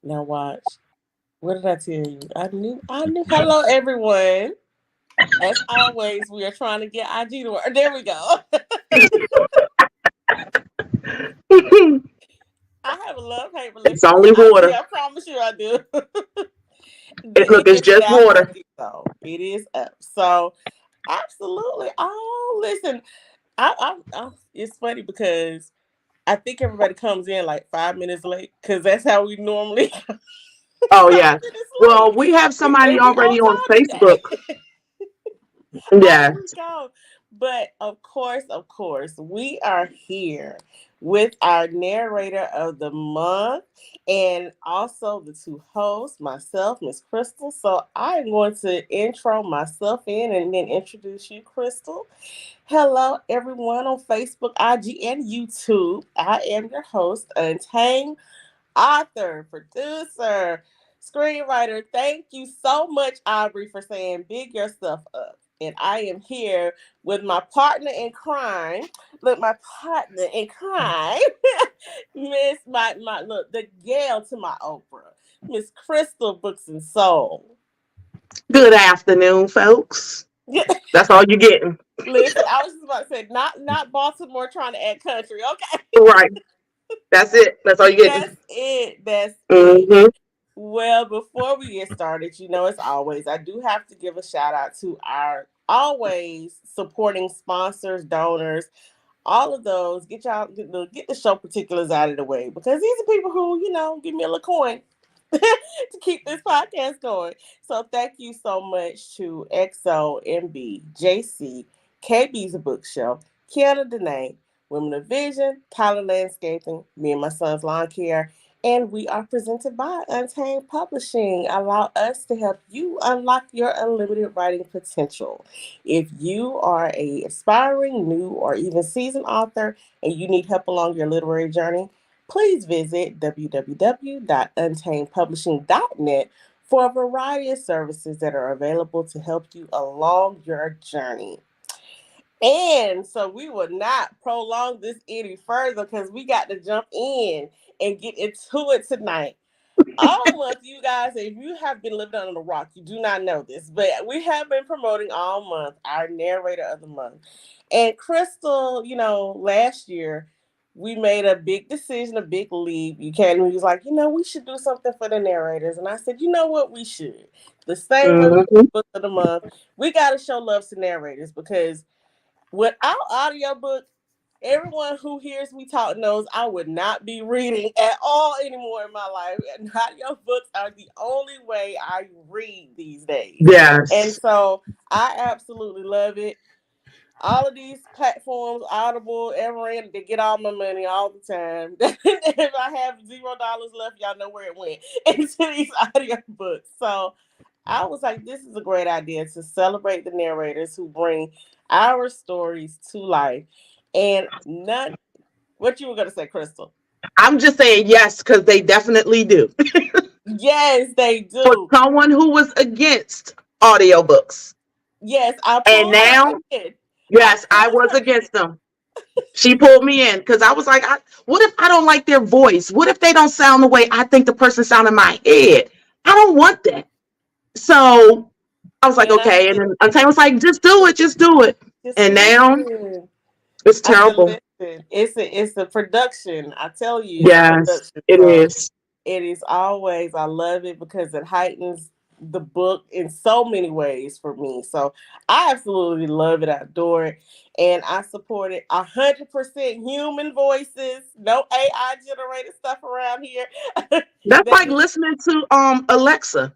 Now watch. What did I tell you? I knew. Hello, everyone. As always, we are trying to get IG to work. There we go. I have a love-hate It's relationship with only IG. water. I promise you I do. Look, It it's is just now water. working, though. It is up. So, absolutely. Oh, listen. It's funny because I think everybody comes in like 5 minutes late because that's how we normally 5 Oh yeah. minutes late. Well, we have somebody And we already on on time Facebook. today. Yeah. There we go. But of course, we are here with our narrator of the month and also the two hosts, myself, Miss Crystal. So I'm going to intro myself in and then introduce you, Crystal. Hello, everyone on Facebook, IG, and YouTube. I am your host, Untamed author, producer, screenwriter. Thank you so much, Aubrey, for saying big yourself up. And I am here with my partner in crime. Look, my partner in crime, Miss my look, the gal to my Oprah, Miss Crystal Books and Soul. Good afternoon, folks. That's all you're getting. Listen, I was just about to say, not Baltimore trying to add country, okay? Right. That's it. That's all you're getting. That's it. That's it. Mm-hmm. Well, before we get started, as always, I do have to give a shout out to our always supporting sponsors, donors, all of those. Get the show particulars out of the way because these are people who, give me a little coin to keep this podcast going. So thank you so much to XO, MB, JC, KB's a Bookshelf, Kiana Dene, Women of Vision, Tyler Landscaping, me and my son's lawn care, and we are presented by Untamed Publishing. Allow us to help you unlock your unlimited writing potential. If you are a aspiring, new, or even seasoned author and you need help along your literary journey, please visit www.untamedpublishing.net for a variety of services that are available to help you along your journey. And so we will not prolong this any further because we got to jump in and get into it tonight. All month, you guys, if you have been living under the rock, you do not know this, but we have been promoting all month our narrator of the month. And Crystal, last year we made a big decision, a big leap. You came and was like, we should do something for the narrators. And I said, you know what, we should. The same way we Mm-hmm. do book of the month, we got to show love to narrators because without audiobook, everyone who hears me talk knows I would not be reading at all anymore in my life. And audiobooks are the only way I read these days. And Yes. so I absolutely love it. All of these platforms, Audible, Everend, they get all my money all the time. If I have $0 left, y'all know where it went into these audiobooks. So I was like, this is a great idea to celebrate the narrators who bring our stories to life. And none, what you were going to say, Crystal? I'm just saying yes because they definitely do. Yes, they For do. someone who was against audiobooks, Yes, I and pulled her now, in. I yes, I pulled was her in. against them. She pulled me in because I was like, what if I don't like their voice? What if they don't sound the way I think the person sound in my head? I don't want that. So I was like, And I okay. And said, then Untamed was like, just do it, just do it. just And now listen. it's I said, terrible. listen, it's a production. I tell you, it's a Yes, production. it So is. it is always, I love it because it heightens the book in so many ways for me. So I absolutely love it. I adore it. And I support it 100% human voices, no AI generated stuff around here. That's That like is listening to Alexa.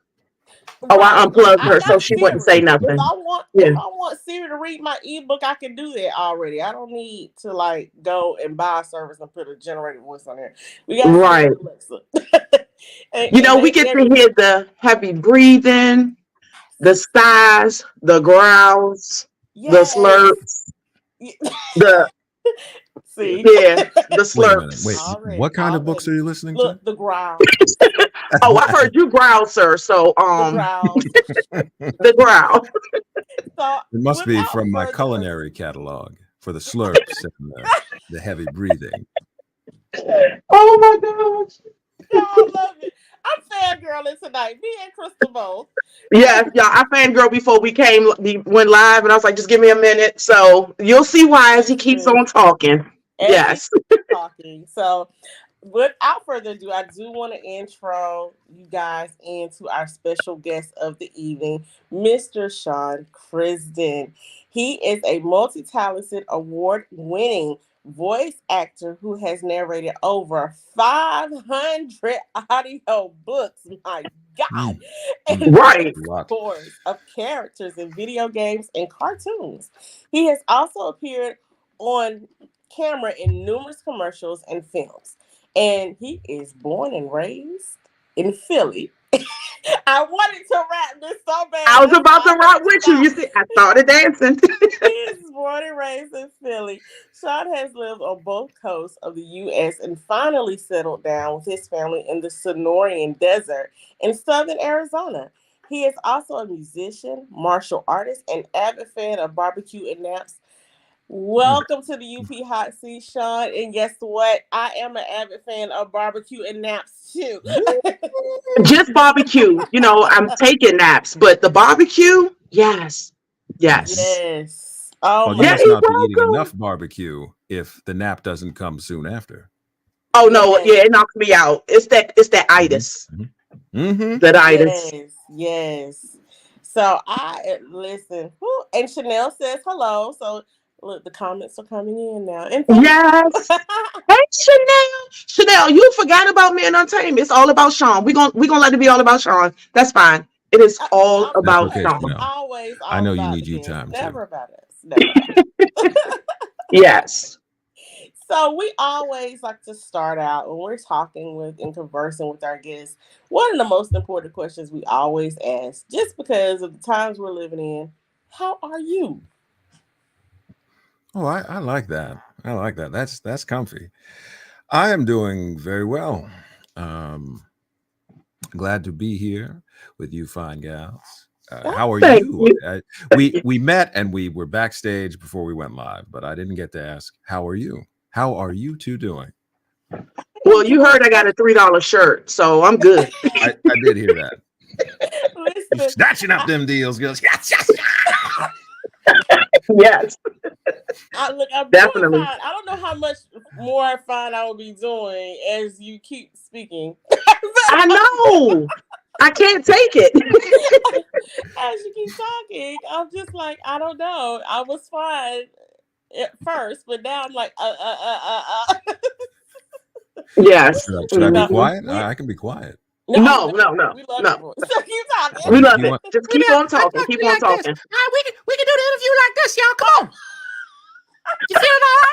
Oh, I right. Like unplugged I her so got she wouldn't say Siri. If nothing. I want Yeah. if I want Siri to read my ebook, I can do that already. I don't need to like go and buy a service and put a generated voice on there. We got Siri Right. and Alexa. You and know, we they get to everything. hear the heavy breathing, the sighs, the growls, the Yes. slurps, the See? yeah, the Wait a minute. Wait, slurps. what Already, kind of books already. are you listening to? Look, the growls. Oh, I heard you growl, sir. So The growls. the growl. So It must be without from my further culinary catalog for the slurps and the heavy breathing. Oh my gosh. I love it. I I'm fangirling tonight. Me and Crystal both. Yeah, yeah, I fangirl before we went live, and I was like, just give me a minute. So you'll see why as he keeps Listen, on talking. as he Yes. keeps talking. So without further ado, I do want to intro you guys into our special guest of the evening, Mr. Sean Crisden. He is a multi talented, award winning voice actor who has narrated over 500 audio books. My God. Mm, And mm, Right. a lot. scores of characters in video games and cartoons. He has also appeared on camera in numerous commercials and films. And he is born and raised in Philly. I wanted to rap this so bad. I was That's about why to I let rock it with you. stop. You see, I started dancing. He is born and raised in Philly. Sean has lived on both coasts of the U.S. and finally settled down with his family in the Sonoran Desert in southern Arizona. He is also a musician, martial artist, and avid fan of barbecue and naps. Mm. Welcome to the UP Hot Seat, Sean. And guess what? I am an avid fan of barbecue and naps too. Just barbecue. I'm taking naps, but the barbecue, yes. Mhm. Yes. Yes. Oh Well, you my Yeah, must you're not be eating welcome. enough barbecue if the nap doesn't come soon after. Oh no, yes. yeah, it knocks me out. It's that Hmm. itis. Hmm. That itis. Yes, yes. So I listen, whew, and Chanel says hello. So look, the comments are coming in now, and thank you. Yes. Hey Chanel. Chanel, you forgot about me and Untamed. It's all about Sean. We gonna let it be all about Sean. That's fine. It is all That's about okay, It's Sean. Chanel. always I all know you about the need you guests, time too. never about us. Never about us. Yes. So we always like to start out when we're talking with and conversing with our guests. One of the most important questions we always ask, just because of the times we're living in, how are you? Oh, I like that. I like that. That's comfy. I am doing very well. Um, Glad to be here with you, fine gals. Oh, How are Thank you? you. We met and we were backstage before we went live, but I didn't get to ask how are you. How are you two doing? I'm Well, you enjoying heard I got life. a $3 shirt, so I'm good. I did hear that. You Listen, snatching up I, them deals, girls. Yes, yes, yes. Yes, look, I'm doing definitely. fine. I don't know how much more fine I will be doing as you keep speaking. I know. I can't take it. As you keep talking, I'm just like, I don't know. I was fine at first, but now I'm like, Yes. Should I be No, Hmm. quiet? we I can be quiet. no, No, no, no, no, we love your no. voice. So keep talking. We love You it. want? Just Maybe keep on I talking. talk to Keep me on like this. talking. We can do the interview like this, y'all. Come on. You feeling all right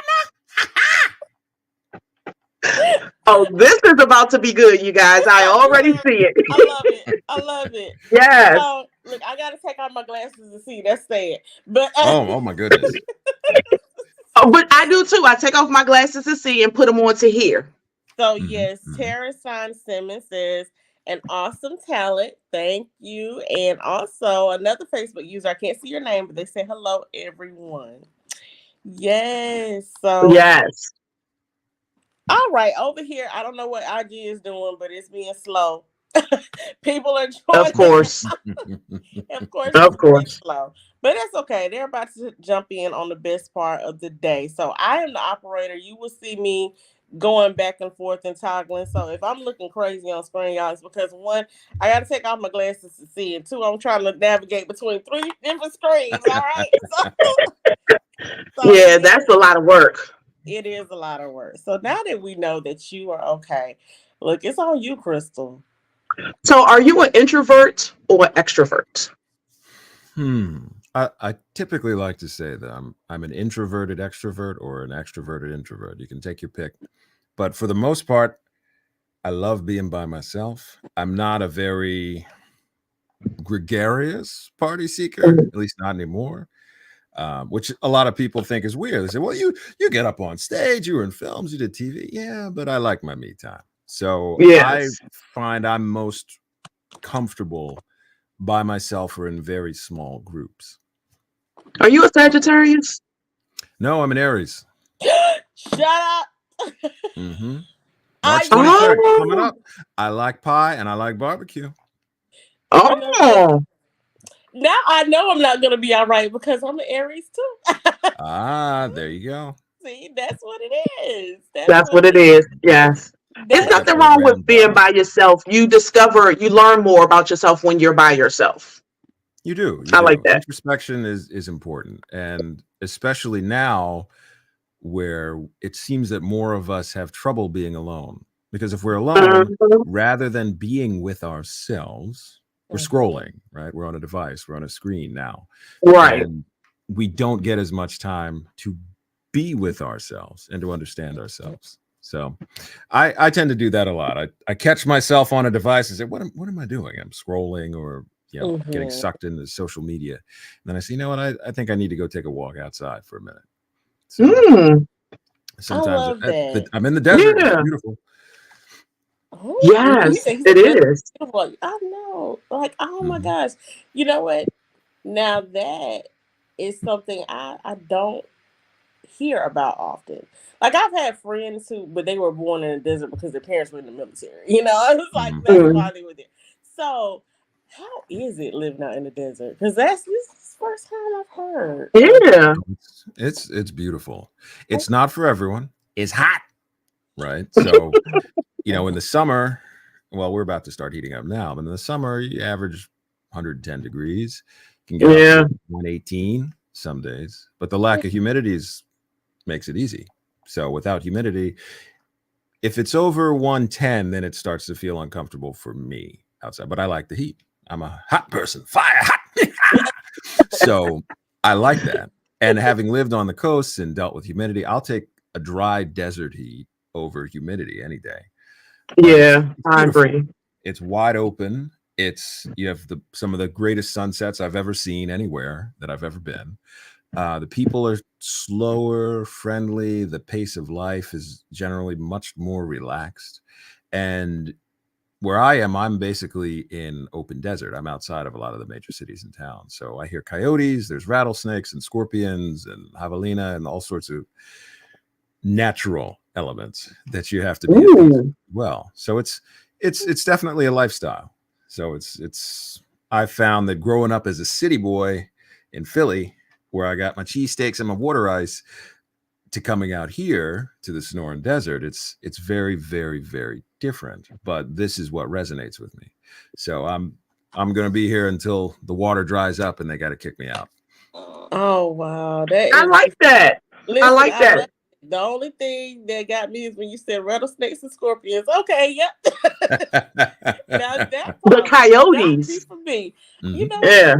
Oh, this is about to be good, you guys. It's I so already good. see it. I love it. I love it. Yes. So look, I gotta take off my glasses to see. That's sad. But Oh my goodness. Oh, but I do too. I take off my glasses to see and put them on to hear. so Hmm. yes, Hmm. Tara Sign Simmons says an awesome talent. Thank you. And also another Facebook user. I can't see your name, but they say hello, everyone. Yes. So Yes, all right, over here. I don't know what IG is doing, but it's being slow. People are of joining. course. Of course, it's Of being course. slow, but that's okay. They're about to jump in on the best part of the day. So I am the operator. You will see me going back and forth and toggling. So if I'm looking crazy on screen, y'all, it's because one, I got to take off my glasses to see, and two, I'm trying to navigate between three different screens. All right, so Yeah, that's a lot of work. it is a lot of work. So now that we know that you are okay, look, it's on you, Crystal. So, are you an introvert or an extrovert? Hmm. I typically like to say that I'm an introverted extrovert or an extroverted introvert. You can take your pick. But for the most part, I love being by myself. I'm not a very gregarious party seeker, Mhm. at least not anymore. Which a lot of people think is weird. They say, "Well, you get up on stage, you were in films, you did TV." Yeah, but I like my me time. So I Yes. find I'm most comfortable by myself or in very small groups. Are you a Sagittarius? No, I'm an Aries. Shut up. Hmm. I March 26th coming Oh, up. I like pie and I like barbecue. you know what? oh, Now I know I'm not gonna be all right because I'm an Aries too. Ah, there you go. See, that's what it is. That's that's what what it it is. is. Yes. It's I That's got nothing the wrong with ram being body. by yourself. You learn more about yourself when you're by yourself. You do, you I like do. that. Introspection is important, and especially now where it seems that more of us have trouble being alone. Because if we're alone, Mhm. rather than being with ourselves, we're Mhm. scrolling, right? We're on a device, we're on a screen now, Right. and we don't get as much time to be with ourselves and to understand ourselves. So I tend to do that a lot. I catch myself on a device and say, what am I doing? I'm scrolling or getting Mhm. sucked into social media. And then I say, you know what, I think I need to go take a walk outside for a minute. So Mm. I sometimes love that. I'm in the desert. It's Yeah. beautiful. Oh, you Yes, say he it said that's is. beautiful. I know. Like, oh my Hmm. gosh. You know what? Now that is something I don't hear about often. Like I've had friends who, but they were born in the desert because their parents were in the military. You know, it was like Hmm. that's Mm. why they were there. So, how is it living out in the desert? Because this is the first time I've heard of. Yeah. It's beautiful. It's not for everyone. It's hot, right? So in the summer, well, we're about to start heating up now, but in the summer, you average 110 degrees. You can get up to Yeah. 118 some days, but the lack of humidity makes it easy. So without humidity, if it's over 110, then it starts to feel uncomfortable for me outside. But I like the heat. I'm a hot person, fire hot. So I like that. And having lived on the coast and dealt with humidity, I'll take a dry desert heat over humidity any day. But Yeah. it's I beautiful. agree. It's wide open. You have some of the greatest sunsets I've ever seen anywhere that I've ever been. The people are slower, friendly. The pace of life is generally much more relaxed. And where I am, I'm basically in open desert. I'm outside of a lot of the major cities and towns. So I hear coyotes, there's rattlesnakes and scorpions and javelina and all sorts of natural elements that you have to be at peace with Ooh. as well. So it's definitely a lifestyle. So it's I found that growing up as a city boy in Philly, where I got my cheesesteaks and my water ice, to coming out here to the Sonoran Desert, it's very, very, very different. But this is what resonates with me. So I'm gonna be here until the water dries up and they got to kick me out. Oh wow, that I is. like that. I Listen, like I love that. it. The only thing that got me is when you said rattlesnakes and scorpions. Okay, yep. Now that The part would not be coyotes. for me. You Hmm. know what? Yeah.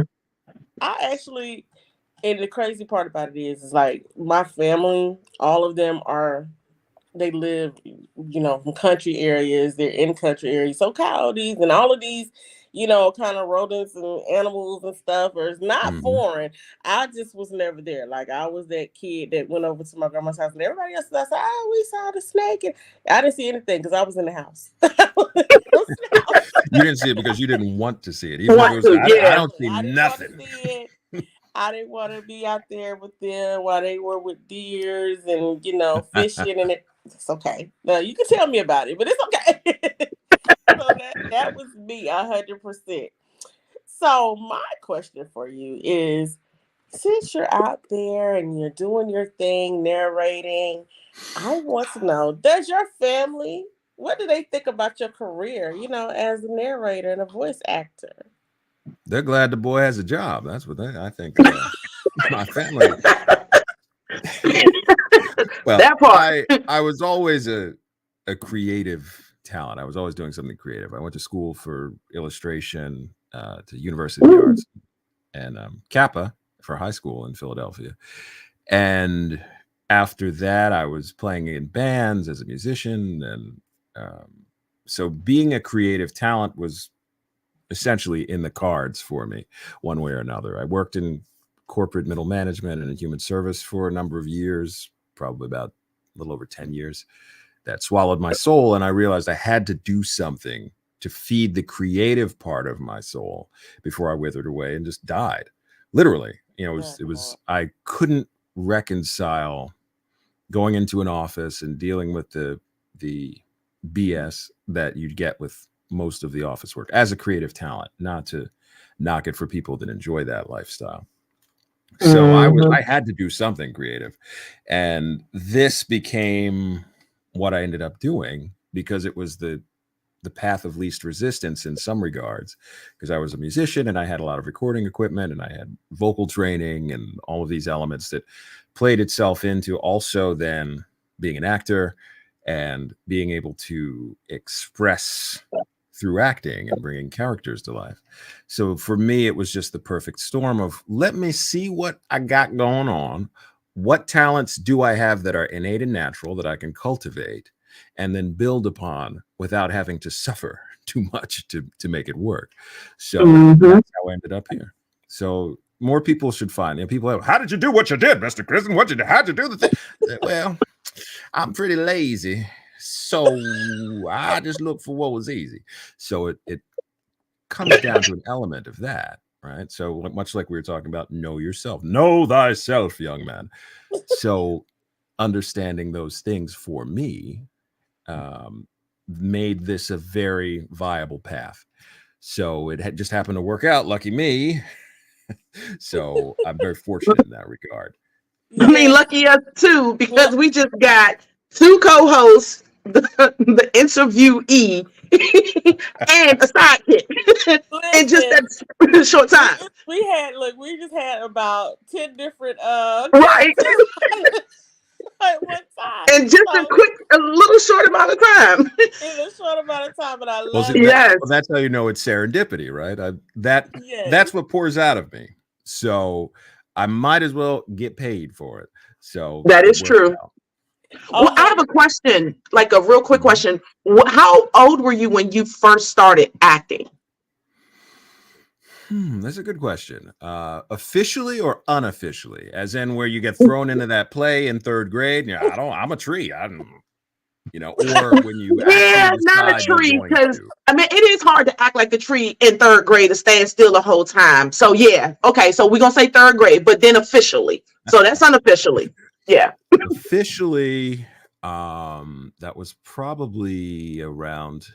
I actually, and the crazy part about it is like my family, all of them are, they live, from country areas. They're in country areas. So coyotes and all of these, kind of rodents and animals and stuff are not Hmm. foreign. I just was never there. Like I was that kid that went over to my grandma's house and everybody else was like, oh, we saw the snake. And I didn't see anything because I was in the house. I was in the house. You didn't see it because you didn't want to see it, even if it Want was. to? I Yeah. don't Exactly. see I didn't want to nothing. see it. I didn't want to be out there with them while they were with deers and fishing and it's okay. No, you can tell me about it, but it's okay. So that was me 100%. So my question for you is, since you're out there and you're doing your thing, narrating, I want to know, does your family, what do they think about your career, as a narrator and a voice actor? They're glad the boy has a job. That's what I think. My family. Well, That part. I was always a creative talent. I was always doing something creative. I went to school for illustration, to University of the Ooh. Arts, and Kappa for high school in Philadelphia. And after that, I was playing in bands as a musician, and so being a creative talent was essentially in the cards for me, one way or another. I worked in corporate middle management and in human service for a number of years, probably about a little over 10 years. That swallowed my soul, and I realized I had to do something to feed the creative part of my soul before I withered away and just died. Literally, I couldn't reconcile going into an office and dealing with the BS that you'd get with most of the office work as a creative talent, not to knock it for people that enjoy that lifestyle. So I had to do something creative, and this became what I ended up doing because it was the path of least resistance in some regards, because I was a musician and I had a lot of recording equipment and I had vocal training and all of these elements that played itself into also then being an actor and being able to express through acting and bringing characters to life. So for me, it was just the perfect storm of let me see what I got going on. What talents do I have that are innate and natural that I can cultivate and then build upon without having to suffer too much to make it work. So that's how I ended up here. So more people should find, people have, how did you do what you did, Mr. Crisden? How'd you do the thing? Well, I'm pretty lazy. So I just look for what was easy. So it comes down to an element of that, right? So much like we were talking about, know yourself, know thyself, young man. So understanding those things for me made this a very viable path. So it had just happened to work out. Lucky me. So I'm very fortunate in that regard. I mean, lucky us too, because we just got two co-hosts, the interviewee, and a sidekick in just that short time. We just had about 10 different right at one time. And just a little short amount of time. In a short amount of time, and I love it. Yes. Well, that's how you know it's serendipity, right? That's what pours out of me. So I might as well get paid for it. So that is true. Well, I have a question, like a real quick question. How old were you when you first started acting? That's a good question. Officially or unofficially, as in where you get thrown into that play in third grade? Yeah, I'm a tree. Or when you not a tree, because I mean it is hard to act like a tree in third grade to stand still the whole time. So yeah, okay, so we're gonna say third grade, but then officially. So that's unofficially. Yeah. Officially, that was probably around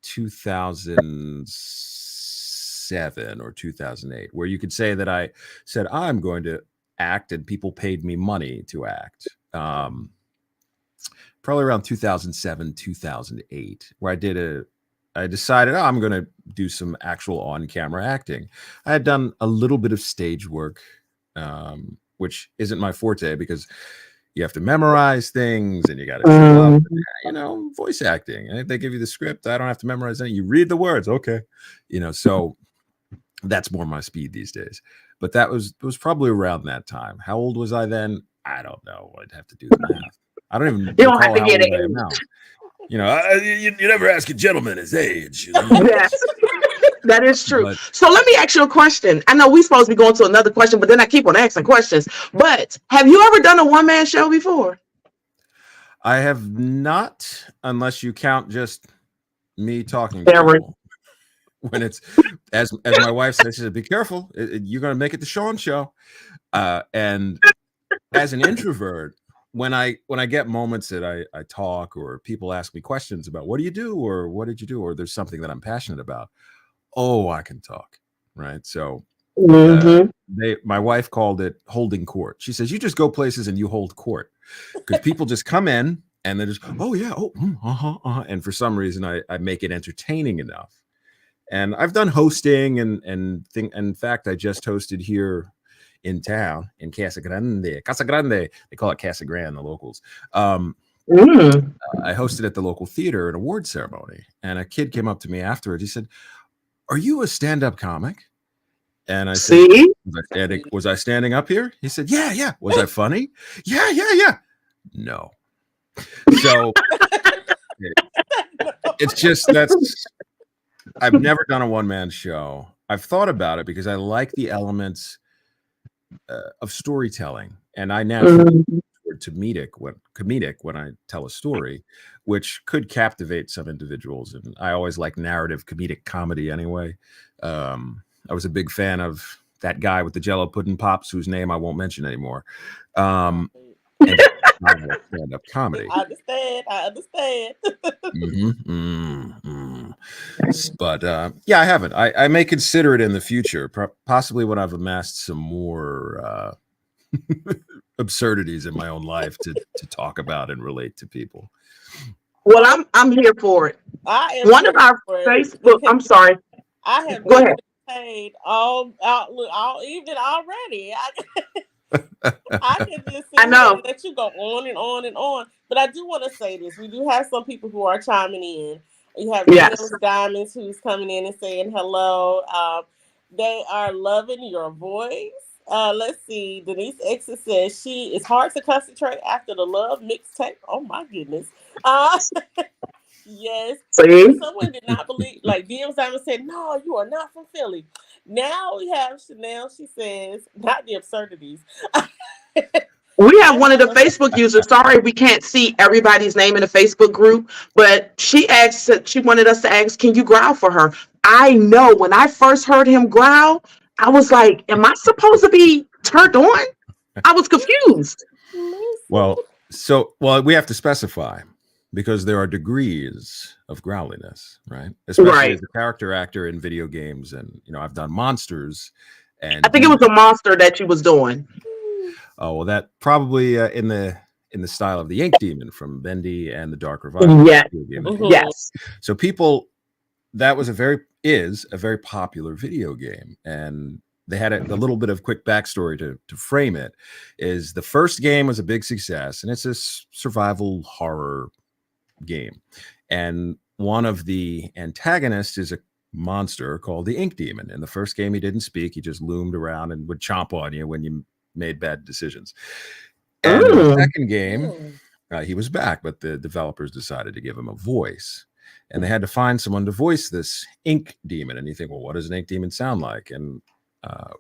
2007 or 2008, where you could say that I said I'm going to act and people paid me money to act. Probably around 2007, 2008, where I decided I'm going to do some actual on-camera acting. I had done a little bit of stage work, which isn't my forte because you have to memorize things and you got to show up, voice acting. And if they give you the script, I don't have to memorize anything. You read the words. Okay. So that's more my speed these days. But it was probably around that time. How old was I then? I don't know. I'd have to do the math. I don't even recall how old I am now. You never ask a gentleman his age. Yes. That is true. So let me ask you a question. I know we're supposed to be going to another question, but then I keep on asking questions. But have you ever done a one-man show before? I have not, unless you count just me talking to people. When it's, as my wife says, she said, be careful. You're going to make it the Sean show. And as an introvert, when I get moments that I talk or people ask me questions about what do you do or what did you do or there's something that I'm passionate about, I can talk, right? So my wife called it holding court. She says, you just go places and you hold court because people just come in and they're just, and for some reason I make it entertaining enough. And I've done hosting and in fact, I just hosted here in town in Casa Grande. They call it Casa Grande, the locals. I hosted at the local theater an award ceremony, and a kid came up to me afterwards. He said, "Are you a stand-up comic?" And I said, was I standing up here? He said, "Yeah." Was I funny? Yeah. No. So it's just I've never done a one-man show. I've thought about it because I like the elements of storytelling, and I naturally comedic when I tell a story, which could captivate some individuals. And I always like narrative comedic comedy anyway. I was a big fan of that guy with the Jello pudding pops, whose name I won't mention anymore. And novel stand-up comedy. I understand. But yeah, I haven't. I may consider it in the future, possibly when I've amassed some more absurdities in my own life to talk about and relate to people. Well, I'm here for it. I am One of our Facebook. I'm sorry. I have Go been ahead. paid all evening already. I can just sit I know. here and let you go on and on and on. But I do want to say this. We do have some people who are chiming in. You have Yes. James Diamonds who's coming in and saying hello. They are loving your voice. Let's see. Denise X says it's hard to concentrate after the Love mixtape. Oh my goodness. Yes. See? Someone did not believe, like DM Simon said, no, you are not from Philly. Now we have Chanel. She says, not the absurdities. We have one of the Facebook users. Sorry, we can't see everybody's name in the Facebook group, but she wanted us to ask, can you growl for her? I know when I first heard him growl, I was like, am I supposed to be turned on? I was confused. Well, we have to specify because there are degrees of growliness, right? Especially as a character actor in video games. And, I've done monsters. And I think it was a monster that you was doing. Oh, well, that probably in the style of the Ink Demon from Bendy and the Dark Revival. Yeah. Yes. So that was a very popular video game. And they had a little bit of quick backstory to frame it. Is the first game was a big success, and it's a survival horror game. And one of the antagonists is a monster called the Ink Demon. In the first game, he didn't speak. He just loomed around and would chomp on you when you made bad decisions. And in the second game, he was back, but the developers decided to give him a voice. And they had to find someone to voice this Ink Demon. And you think, well, what does an Ink Demon sound like? And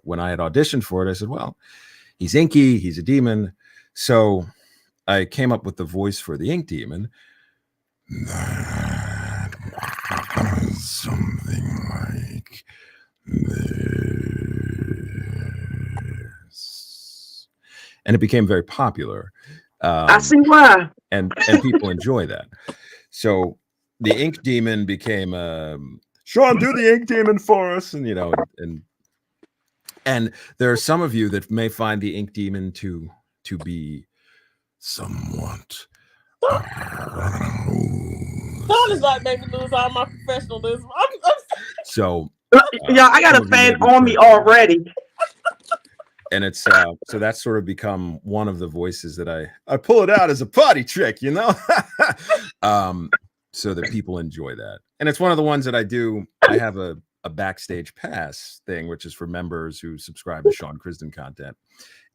when I had auditioned for it, I said, well, he's inky, he's a demon. So I came up with the voice for the Ink Demon. That was something like this. And it became very popular. I see why. And people enjoy that. So the Ink Demon became Sean, do the Ink Demon for us. And and there are some of you that may find the Ink Demon to be somewhat. Sean is like making me lose all my professionalism. So yeah, I got a fan on me already. And it's so that's sort of become one of the voices that I pull it out as a party trick, so that people enjoy that. And it's one of the ones that I do. I have a backstage pass thing, which is for members who subscribe to Sean Crisden content.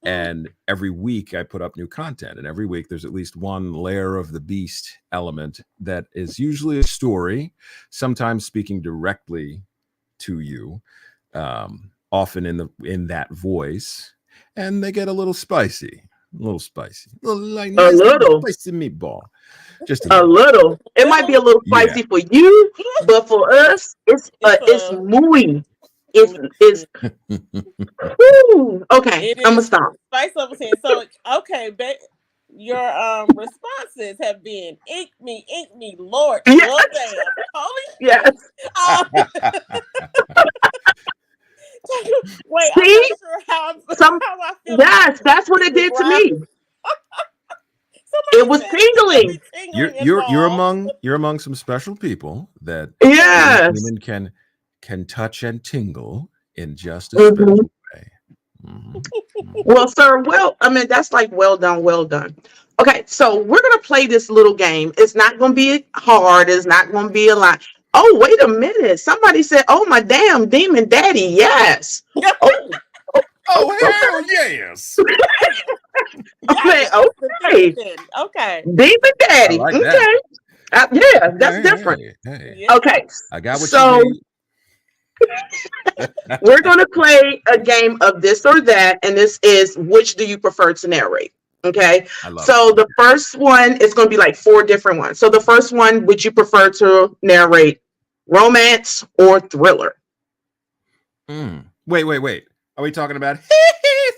And every week I put up new content, and every week there's at least one layer of the beast element that is usually a story, sometimes speaking directly to you, often in that voice, and they get a little spicy, spicy meatball, just a little. It might be a little spicy for you, but for us, it's muy. It's okay. I'm gonna stop. Spice over here. So okay, your responses have been ink me, Lord. Yes. Well, damn. Holy yes. Wait, see? I'm not sure how I feel. Yes, that's what it did to me. It was tingling. You're among some special people that can touch and tingle in just a special way. Well, sir, that's like well done. Okay, so we're gonna play this little game. It's not gonna be hard. It's not gonna be a lot. Oh, wait a minute. Somebody said, "Oh, my damn demon daddy." Yes. Oh, hell yes. Okay. Demon daddy. Like okay. That. That's different. Hey. Okay. I got what you need. We're going to play a game of this or that, and this is which do you prefer to narrate? Okay. So the first one is going to be like 4 different ones. So the first one, would you prefer to narrate romance or thriller? Wait. Are we talking about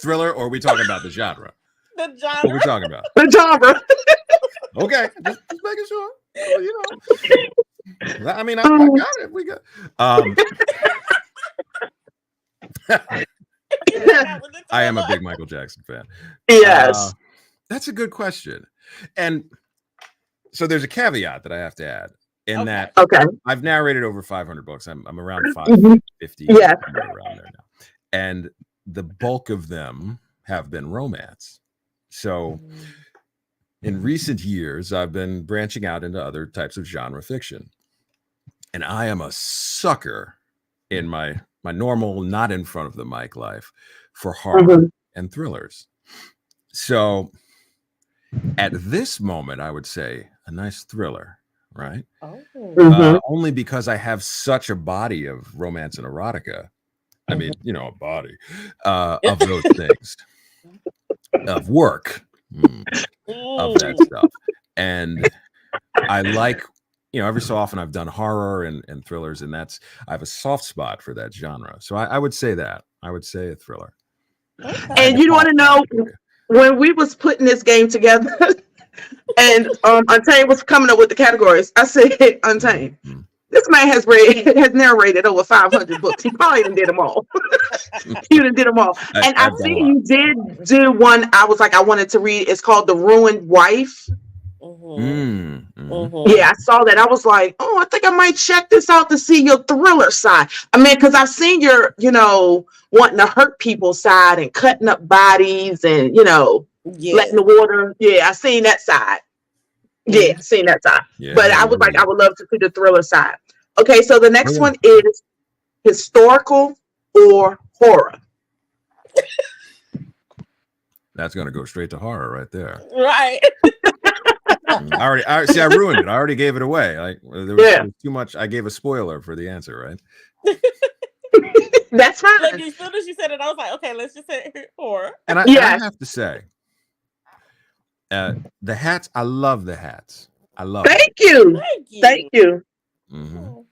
thriller, or are we talking about the genre? The What genre. are we talking about? The genre. Okay, just making sure. Well, you know, I mean, I Um, got it. We got. You said that was the I am a thriller. big Michael Jackson fan. yes. That's a good question, and so there's a caveat that I have to add in Okay. that Okay. I've narrated over 500 books. I'm around Mhm. 550, Yes. somewhere around there now, and the bulk of them have been romance. So in recent years, I've been branching out into other types of genre fiction, and I am a sucker in my normal, not in front of the mic life for horror Mhm. and thrillers. So at this moment, I would say a nice thriller, right? Oh. Mhm. Only because I have such a body of romance and erotica. I mean, you know, a body of those things, of work, of that stuff. And I like, you know, every so often I've done horror and thrillers, and I have a soft spot for that genre. So I would say that. I would say a thriller. I had And to you want to qualify know it for you. when we was putting this game together, and Untamed was coming up with the categories. I said, Untamed. Mhm. This man has narrated over 500 books. He probably done did them all. He done did them all. And I I've done see a lot. you did do one. I was like, I wanted to read. It's called The Ruined Wife. Yeah, I saw that. I was like, oh, I think I might check this out to see your thriller side. I mean, because I've seen your, wanting to hurt people's side and cutting up bodies and, letting Yes. the water. Yeah, I seen that side. Yeah, I seen that side. Yeah, But I was like, I yeah. would love to see the thriller side. Okay, so the next yeah. one is historical or horror. That's going to go straight to horror right there. Right. I see. I ruined it. I already gave it away. Like there was too much. I gave a spoiler for the answer, right? That's fine. Like as soon as you said it, I was like, okay, let's just say horror. And I have to say, the hats. I love the hats. I love them. Thank you. Thank you. Thank you. Mhm.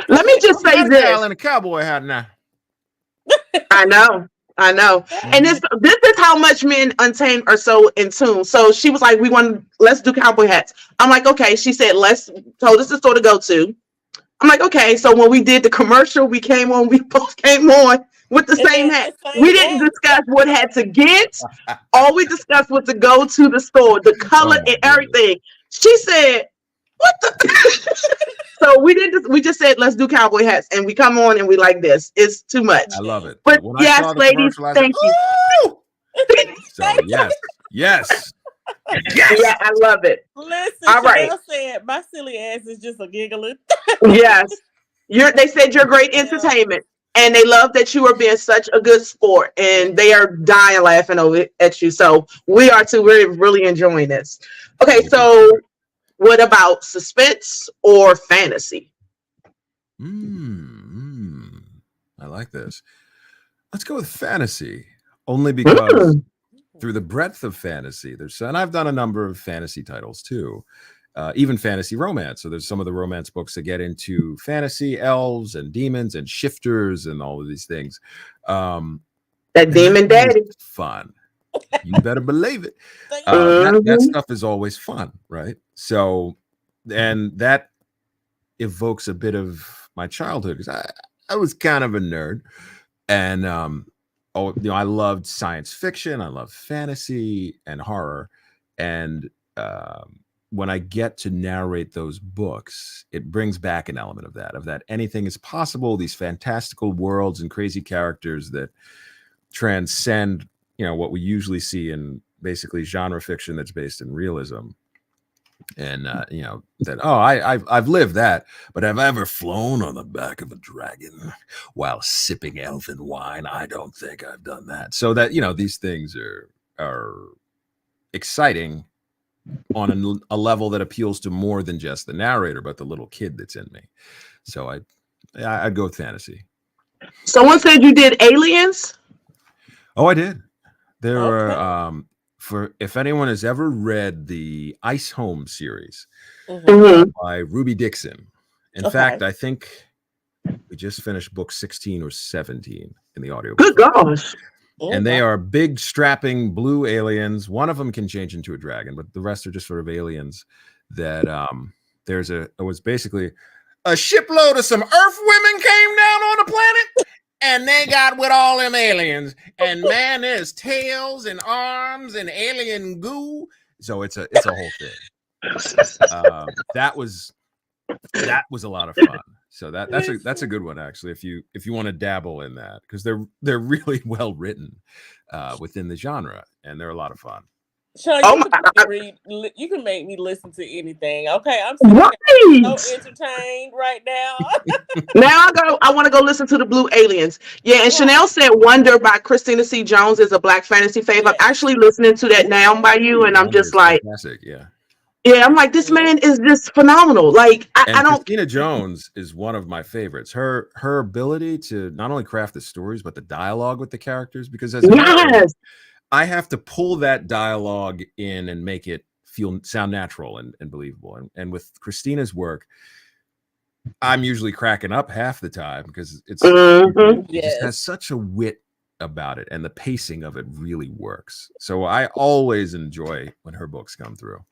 Let me just say Got a this. gal in a cowboy hat now. I know. And this is how much me and Untamed are so in tune. So she was like, let's do cowboy hats. I'm like, okay. She said, told us the store to go to. I'm like, okay. So when we did the commercial, we both came on with the same hat. We didn't discuss what hat to get. All we discussed was to go to the store, the color and everything. She said, what the? So we just said, let's do cowboy hats. And we come on and we like this. It's too much. I love it. But when yes, I saw the ladies, commercial, I said, thank you. "Ooh!" So yes. Yeah, I love it. Listen, All Chanel right. said my silly ass is just a giggling. Yes. They said you're great entertainment. And they love that you are being such a good sport. And they are dying laughing over at you. So we are too. We're really enjoying this. Okay, so what about suspense or fantasy? I like this. Let's go with fantasy. Only because through the breadth of fantasy, and I've done a number of fantasy titles too, even fantasy romance. So there's some of the romance books that get into fantasy, elves and demons and shifters and all of these things. That demon daddy. Fun. You better believe it. That stuff is always fun, right? So, and that evokes a bit of my childhood because I was kind of a nerd, and I loved science fiction, I love fantasy and horror, and when I get to narrate those books, it brings back an element of that anything is possible. These fantastical worlds and crazy characters that transcend, what we usually see in basically genre fiction that's based in realism. And I've lived that, but have I ever flown on the back of a dragon while sipping elfin wine? I don't think I've done that. So that these things are exciting on a level that appeals to more than just the narrator, but the little kid that's in me. So I'd go with fantasy. Someone said you did Aliens. Oh, I did. There were if anyone has ever read the Ice Home series by Ruby Dixon. In fact, I think we just finished book 16 or 17 in the audio. Good gosh. Oh, And they wow. are big, strapping blue aliens. One of them can change into a dragon, but the rest are just sort of aliens that it was basically a shipload of some Earth women came down on the planet, and they got with all them aliens. And man, there's tails and arms and alien goo. So it's a whole thing. That was a lot of fun. So that's a good one actually. If you want to dabble in that, because they're really well written within the genre, and they're a lot of fun. Sean, Oh you my, can make me read. You can make me listen to anything. Okay, I'm sitting here right. so entertained right now. Now I want to go listen to the Blue Aliens. Yeah, and Right. Chanel said Wonder by Christina C. Jones is a Black fantasy fave. I'm Yes. actually listening to that now by you, and I'm Wonder just is like, fantastic, yeah. yeah, I'm like, this man is just phenomenal. Like, I And don't. Christina Jones is one of my favorites. Her ability to not only craft the stories, but the dialogue with the characters, because as a narrator, Yes. I have to pull that dialogue in and make it sound natural and believable. And with Christina's work, I'm usually cracking up half the time because it just has Yes. such a wit about it, and the pacing of it really works. So I always enjoy when her books come through.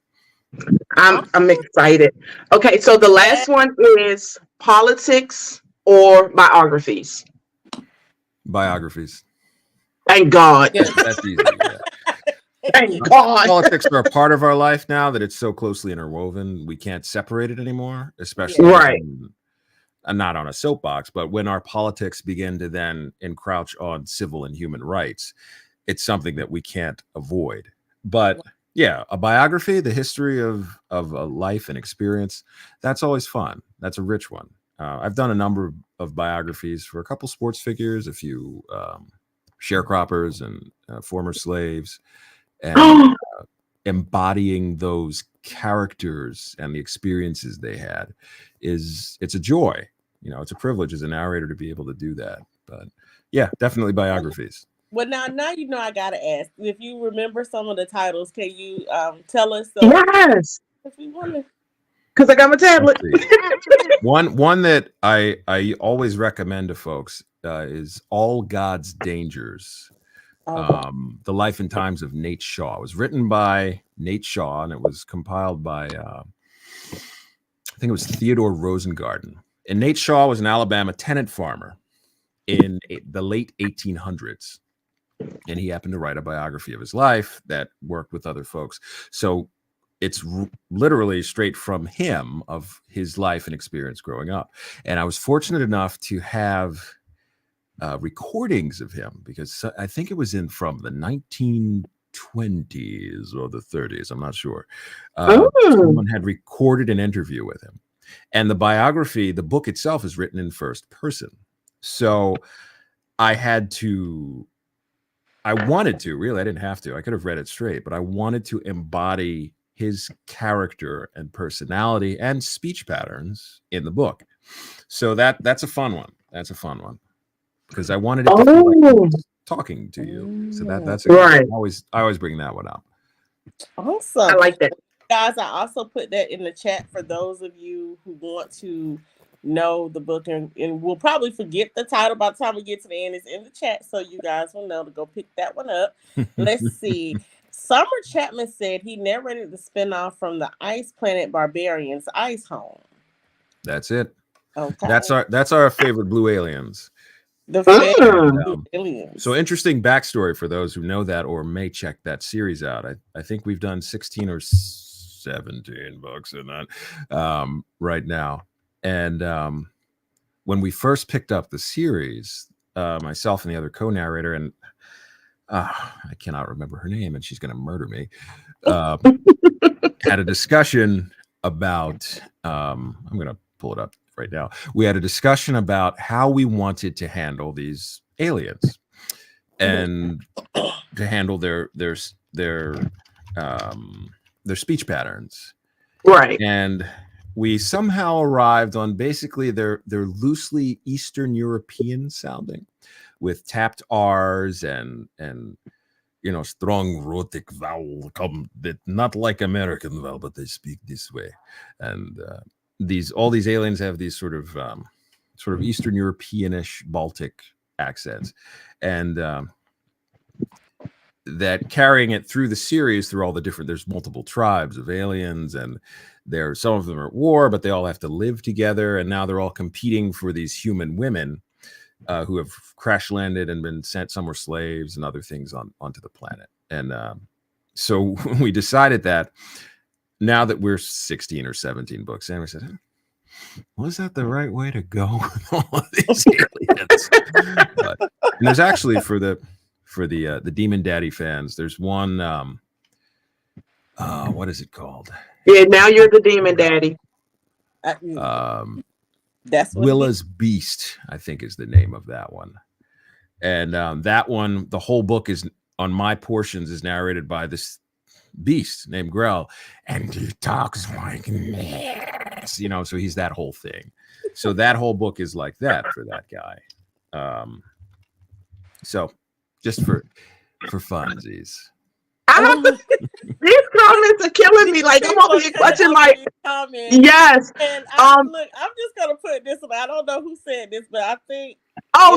I'm excited. Okay, so the last one is politics or biographies. Biographies. Thank God. Yes. That's easy. Yeah. Thank God. Politics are a part of our life now that it's so closely interwoven. We can't separate it anymore, especially Right. not on a soapbox, but when our politics begin to then encroach on civil and human rights, it's something that we can't avoid. But yeah, a biography, the history of a life and experience, that's always fun. That's a rich one. I've done a number of biographies for a couple sports figures, a few sharecroppers and former slaves, and embodying those characters and the experiences they had it's a joy. It's a privilege as a narrator to be able to do that. But yeah, definitely biographies. Well, now I gotta ask if you remember some of the titles. Can you tell us? Yes. If we want to. Because I got my tablet. One that I always recommend to folks is All God's Dangers. The Life and Times of Nate Shaw. It was written by Nate Shaw, and it was compiled by I think it was Theodore Rosengarten. And Nate Shaw was an Alabama tenant farmer in the late 1800s, and he happened to write a biography of his life that worked with other folks. So it's literally straight from him, of his life and experience growing up. And I was fortunate enough to have recordings of him, because I think it was from the 1920s or the 30s. I'm not sure. Someone had recorded an interview with him, and the biography, the book itself, is written in first person. So I wanted to, really, I didn't have to. I could have read it straight, but I wanted to embody his character and personality and speech patterns in the book. So that's a fun one. That's a fun one, because I wanted it to feel like he was talking to you. So that's a good Right. one. I always bring that one up. Awesome. I like that. Guys, I also put that in the chat for those of you who want to know the book, and we'll probably forget the title by the time we get to the end. It's in the chat, so you guys will know to go pick that one up. Let's see. Summer Chapman said he narrated the spinoff from the Ice Planet Barbarians Ice Home. That's it. Okay. That's our favorite blue aliens. The favorite aliens. So interesting backstory for those who know that or may check that series out. I think we've done 16 or 17 books in that right now. And when we first picked up the series, myself and the other co-narrator, and I cannot remember her name, and she's going to murder me, had a discussion about, I'm going to pull it up right now. We had a discussion about how we wanted to handle these aliens and to handle their speech patterns. Right. And we somehow arrived on basically they're loosely Eastern European sounding, with tapped R's and strong rhotic vowel, not like American vowel, but they speak this way. And all these aliens have these sort of Eastern Europeanish Baltic accents. And that carrying it through the series, through all the different, there's multiple tribes of aliens, and some of them are at war, but they all have to live together, and now they're all competing for these human women who have crash landed and been sent. Some were slaves and other things onto the planet. And so we decided that now that we're 16 or 17 books in, we said, was that the right way to go with all of these aliens? And there's actually for the Demon Daddy fans, there's one. What is it called? Yeah, now you're the Demon Daddy. That's Willa's Beast, I think, is the name of that one. And that one, the whole book is on my portions is narrated by this beast named Grell, and he talks like this, you know. So he's that whole thing. So that whole book is like that for that guy. So just for funsies. These comments are killing me. Like I'm over here clutching like yes. And look, I'm just gonna put this one. I don't know who said this, but I think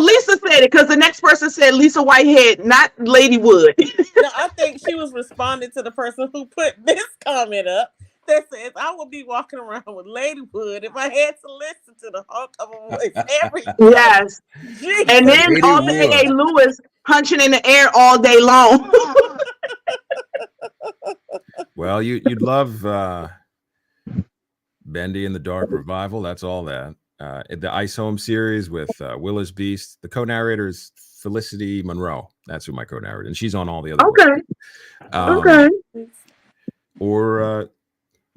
Lisa said it because the next person said Lisa Whitehead, not Lady Wood. No, I think she was responding to the person who put this comment up that says I would be walking around with Lady Wood if I had to listen to the hunk of a voice every day. Yes. Jesus. And then Lady all day Wood. A. Lewis punching in the air all day long. Well, you'd love Bendy and the Dark Revival. That's all that. The Ice Home series with Willa's Beast. The co-narrator is Felicity Monroe. That's who my co-narrator, and she's on all the other Okay. books. Okay. Or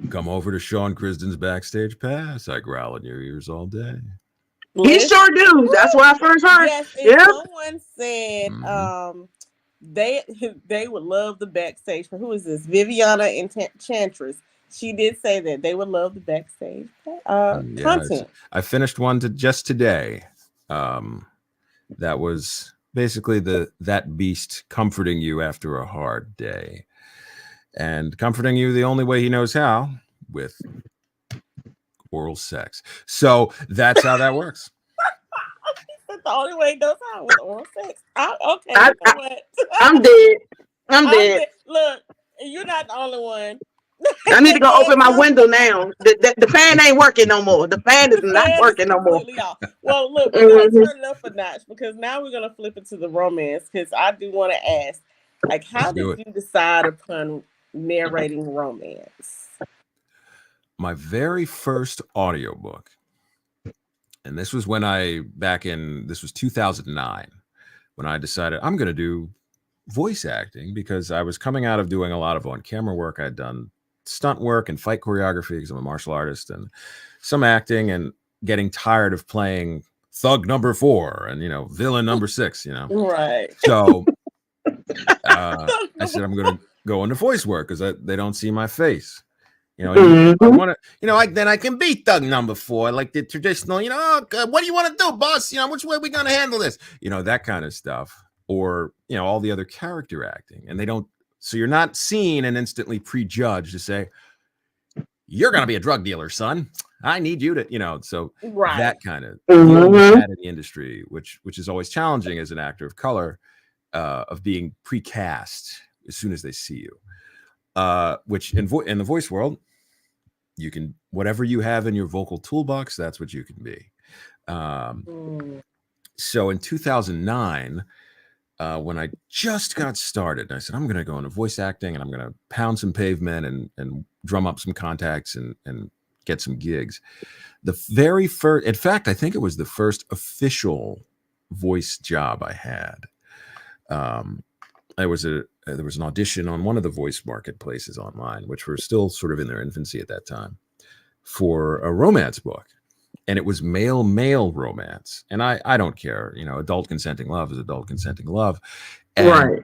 come over to Sean Crisden's Backstage Pass. I growl in your ears all day. He sure do. That's where I first heard. Yes, and Yeah. someone said they would love the backstage. Who is this? Viviana Enchantress. She did say that they would love the backstage content. I finished one just today. That was basically that beast comforting you after a hard day, and comforting you the only way he knows how, with oral sex. So that's how that works. That's the only way he knows how with oral sex. Okay, I- you know what? I'm dead. I'm dead. Look, you're not the only one. I need to go open my window now. The fan ain't working no more. The fan is not working no more. Well, look, we're going to turn it up a notch because now we're going to flip into the romance, because I do want to ask, like, how did you decide upon narrating romance? My very first audiobook, and this was this was 2009, when I decided I'm going to do voice acting, because I was coming out of doing a lot of on-camera work. I'd done stunt work and fight choreography because I'm a martial artist, and some acting, and getting tired of playing thug number 4 and, you know, villain number 6, you know. Right. So I said I'm going to go into voice work because they don't see my face. You know, I want to, you know, then I can be thug number 4, like the traditional, you know, what do you want to do, boss? You know, which way are we going to handle this? You know, that kind of stuff. Or, you know, all the other character acting. And they don't, so you're not seen and instantly prejudged to say, you're going to be a drug dealer, son. I need you to, you know, so that kind of that in the industry, which is always challenging as an actor of color, of being precast as soon as they see you. Which in the voice world, you can, whatever you have in your vocal toolbox, that's what you can be. So in 2009, when I just got started, I said, I'm going to go into voice acting, and I'm going to pound some pavement and drum up some contacts and get some gigs. The very first, in fact, I think it was the first official voice job I had. There was an audition on one of the voice marketplaces online, which were still sort of in their infancy at that time, for a romance book. And it was male romance. And I don't care, you know, adult consenting love is adult consenting love. And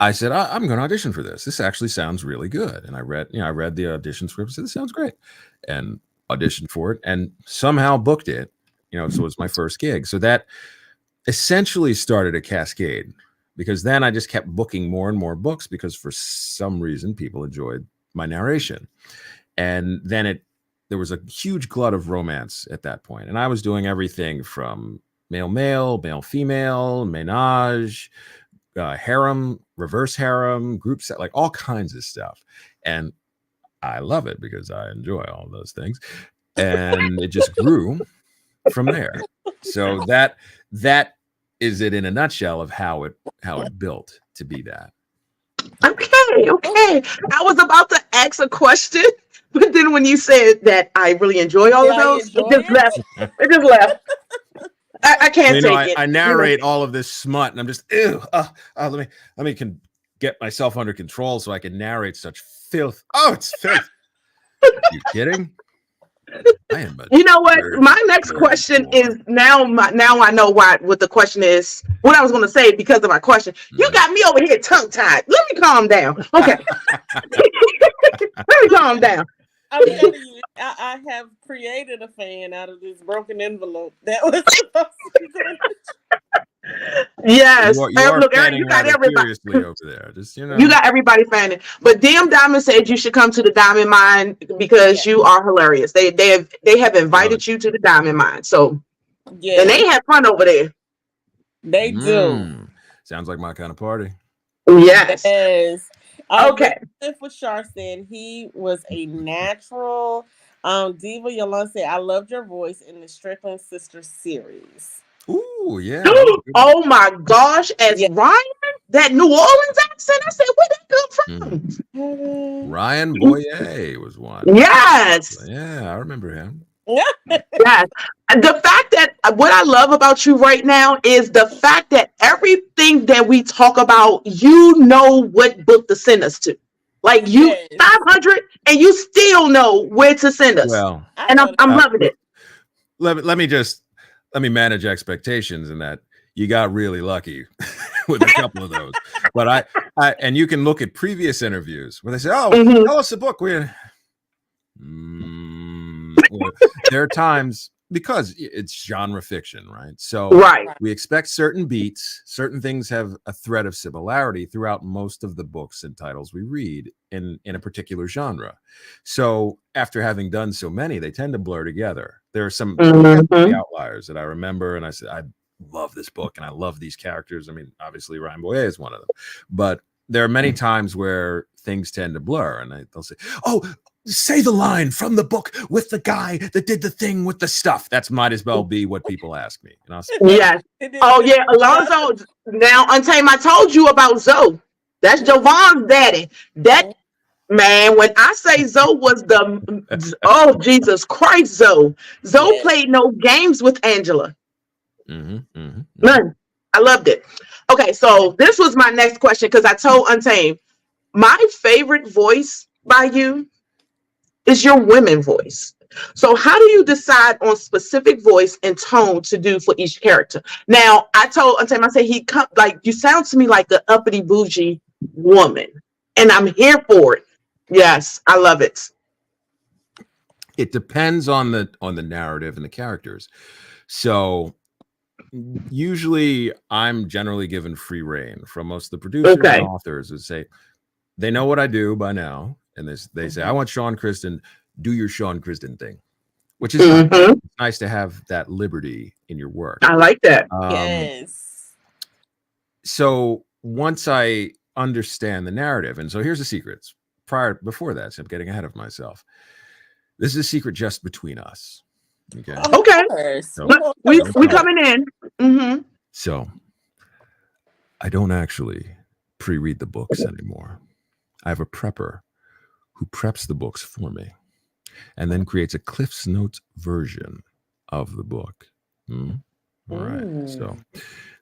I said, I'm going to audition for this. This actually sounds really good. And I read the audition script and said, this sounds great. And auditioned for it and somehow booked it, you know, so it was my first gig. So that essentially started a cascade, because then I just kept booking more and more books, because for some reason people enjoyed my narration. And then there was a huge glut of romance at that point. And I was doing everything from male, female, menage, harem, reverse harem, group set, like all kinds of stuff. And I love it because I enjoy all those things. And it just grew from there. So that is it in a nutshell of how it built to be that. Okay. I was about to ask a question, but then when you said that I really enjoy all of those, it just left. It just left. I can't take it. I narrate all of this smut, and I'm just let me get myself under control so I can narrate such filth. Oh, it's filth. Are you kidding? You know what? My next question is now I know what the question is. What I was going to say because of my question. You got me over here tongue tied. Let me calm down. Okay. Let me calm down. I'm telling you, I have created a fan out of this broken envelope that was supposed to be. Yes. Look, you got everybody over there. Just, you got everybody fanning. But Damn Diamond said you should come to the Diamond Mine because you are hilarious. They have invited you to the Diamond Mine. So and they have fun over there. They do. Sounds like my kind of party. Yes. Okay. What Shar said, he was a natural. Diva Yolanda said, I loved your voice in the Strickland Sisters series. Ooh, yeah. Oh my gosh. As Ryan, that New Orleans accent, I said, where'd that come from? Ryan Boyer was one. Yes. Yeah, I remember him. Yes. The fact that what I love about you right now is the fact that everything that we talk about, you know what book to send us to. Like you 500 and you still know where to send us. Well, and I'm loving it. Let me manage expectations in that you got really lucky with a couple of those. But I and you can look at previous interviews where they say, "Oh, tell us the book." There are times because it's genre fiction, right? So we expect certain beats, certain things have a thread of similarity throughout most of the books and titles we read in a particular genre. So after having done so many, they tend to blur together. There are some outliers that I remember, and I said, I love this book and I love these characters. I mean, obviously Ryan Boyer is one of them, but there are many times where things tend to blur, and they'll say, "Oh, say the line from the book with the guy that did the thing with the stuff." That's might as well be what people ask me. And I'll say, yes. Oh yeah, Alonzo. Now, Untamed, I told you about Zoe. That's Jovan's daddy. That man, when I say Zoe was oh Jesus Christ, Zoe played no games with Angela. None. I loved it. Okay, so this was my next question because I told Untamed my favorite voice by you is your women voice. So how do you decide on specific voice and tone to do for each character? Now, I told Untamed, I said you sound to me like an uppity bougie woman, and I'm here for it. Yes, I love it. It depends on the narrative and the characters. So usually I'm generally given free reign from most of the producers and authors who say they know what I do by now. And they say, I want Sean Crisden, do your Sean Crisden thing, which is nice to have that liberty in your work. I like that. Yes. So once I understand the narrative, and so here's the secrets. Before that, so I'm getting ahead of myself. This is a secret just between us. Okay. So, we coming in. So I don't actually pre-read the books anymore. I have a prepper who preps the books for me and then creates a Cliff's Notes version of the book. All right.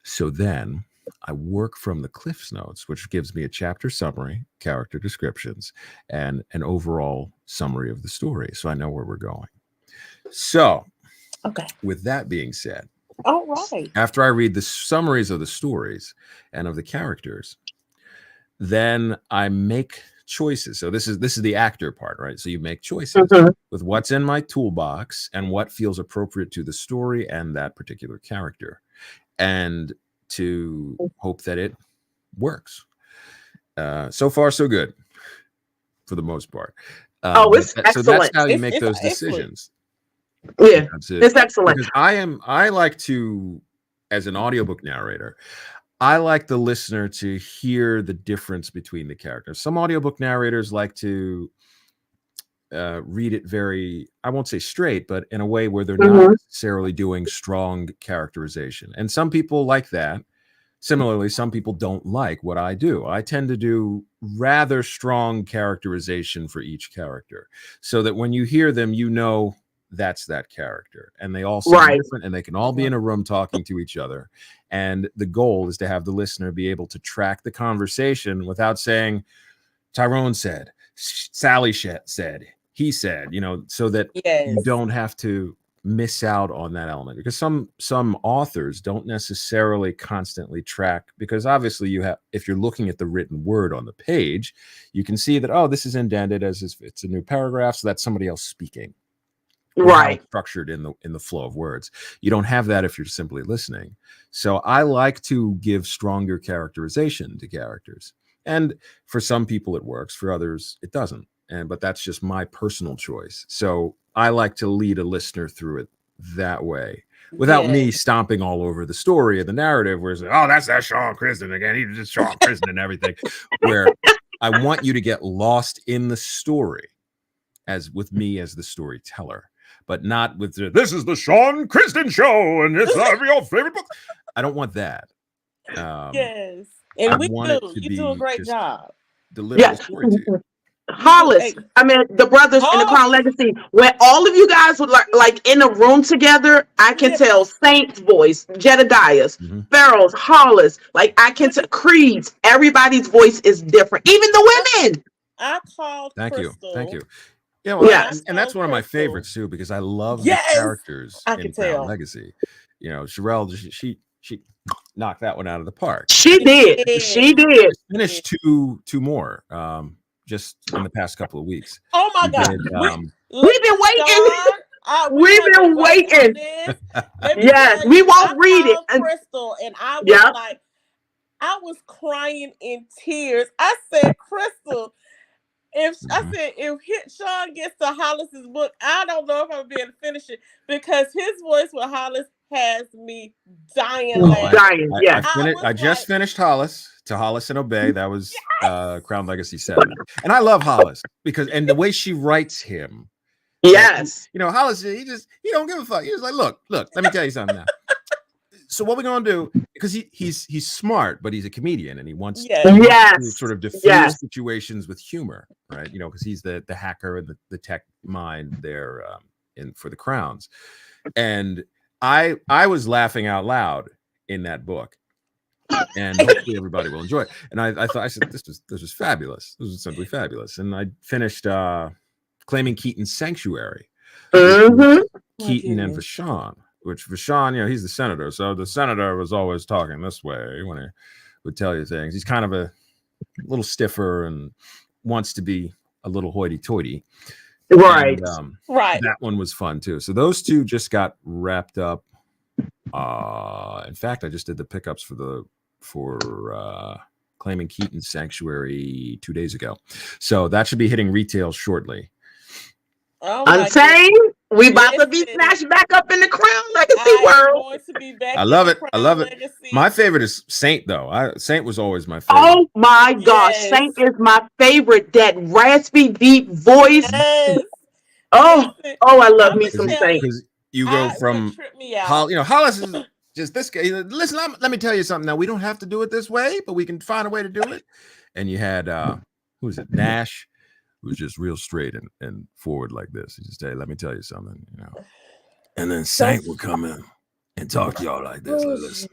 So then I work from the Cliff's Notes, which gives me a chapter summary, character descriptions, and an overall summary of the story. So I know where we're going. So with that being said, all right. After I read the summaries of the stories and of the characters, then I make choices. So this is the actor part, right? So you make choices with what's in my toolbox and what feels appropriate to the story and that particular character, and to hope that it works. So far, so good, for the most part. It's excellent. So that's how you make those decisions. Yeah, it's excellent. Because I like to, as an audiobook narrator, I like the listener to hear the difference between the characters. Some audiobook narrators like to read it very, I won't say straight, but in a way where they're not Mhm. necessarily doing strong characterization. And some people like that. Similarly, some people don't like what I do. I tend to do rather strong characterization for each character so that when you hear them, you know that's that character. And they all sound Right. different and they can all be in a room talking to each other. And the goal is to have the listener be able to track the conversation without saying, Tyrone said, Sally said, he said, so that Yes. you don't have to miss out on that element, because some authors don't necessarily constantly track, because obviously you have, if you're looking at the written word on the page, you can see that, oh, this is indented as if it's a new paragraph, so that's somebody else speaking, or how Right. it's structured in the flow of words. You don't have that if you're simply listening. So I like to give stronger characterization to characters, and for some people it works, for others it doesn't. But that's just my personal choice. So I like to lead a listener through it that way, without me stomping all over the story of the narrative, where it's like, oh, that's that Sean Crisden again. He's just Sean Crisden and everything. Where I want you to get lost in the story, as with me as the storyteller, but not with this is the Sean Crisden show and it's your favorite book. I don't want that. Yes. And I we want do. it to You do a be great just job. deliver Yeah. the story to you. Hollis, I mean the brothers in the Crown Legacy, when all of you guys would like in a room together, I can tell Saint's voice, Jedediah's, Pharaoh's, Hollis, like I can tell Creed's, everybody's voice is different, even the women. I called Crystal. Thank you. Yeah, well, Yes. and that's one of my favorites too, because I love Yes, the characters I in can Crown tell. Legacy. Sherelle, she knocked that one out of the park. She did. She did. Finished two more just in the past couple of weeks. Oh my God. We've been waiting. We've been waiting. Yes, we won't read it. Crystal, and I was like, I was crying in tears. I said, Crystal, if Sean gets to Hollis's book, I don't know if I'm gonna be able to finish it, because his voice with Hollis has me dying laughing. I just finished Hollis, To Hollis and Obey. That was Crown Legacy 7. And I love Hollis and the way she writes him. Yes. Hollis, he don't give a fuck. He's like, look, let me tell you something now. So what we're gonna do, because he's smart, but he's a comedian and he wants to sort of diffuse situations with humor, right? Because he's the hacker and the tech mind there for the Crowns. And I was laughing out loud in that book, and hopefully everybody will enjoy it. And I said this was fabulous. This was simply fabulous. And I finished Claiming Keaton's Sanctuary, Keaton and Vashon. Which Vashon, he's the senator, so the senator was always talking this way when he would tell you things. He's kind of a little stiffer and wants to be a little hoity-toity. Right. And, that one was fun too. So those two just got wrapped up. In fact, I just did the pickups for Claiming Keaton's Sanctuary 2 days ago. So that should be hitting retail shortly. Untamed, we about to be snatched back up in the Crown Legacy world. I love it. My favorite is Saint, though. Saint was always my favorite. Oh my gosh, Saint is my favorite. That raspy, deep voice. Yes. Oh, I love me some Saint. Because you go from Hollis is just this guy. Listen, let me tell you something. Now we don't have to do it this way, but we can find a way to do it. And you had who was it? Nash. Was just real straight and forward like this. He just say, let me tell you something, And then Saint would come in and talk to y'all like this. Listen,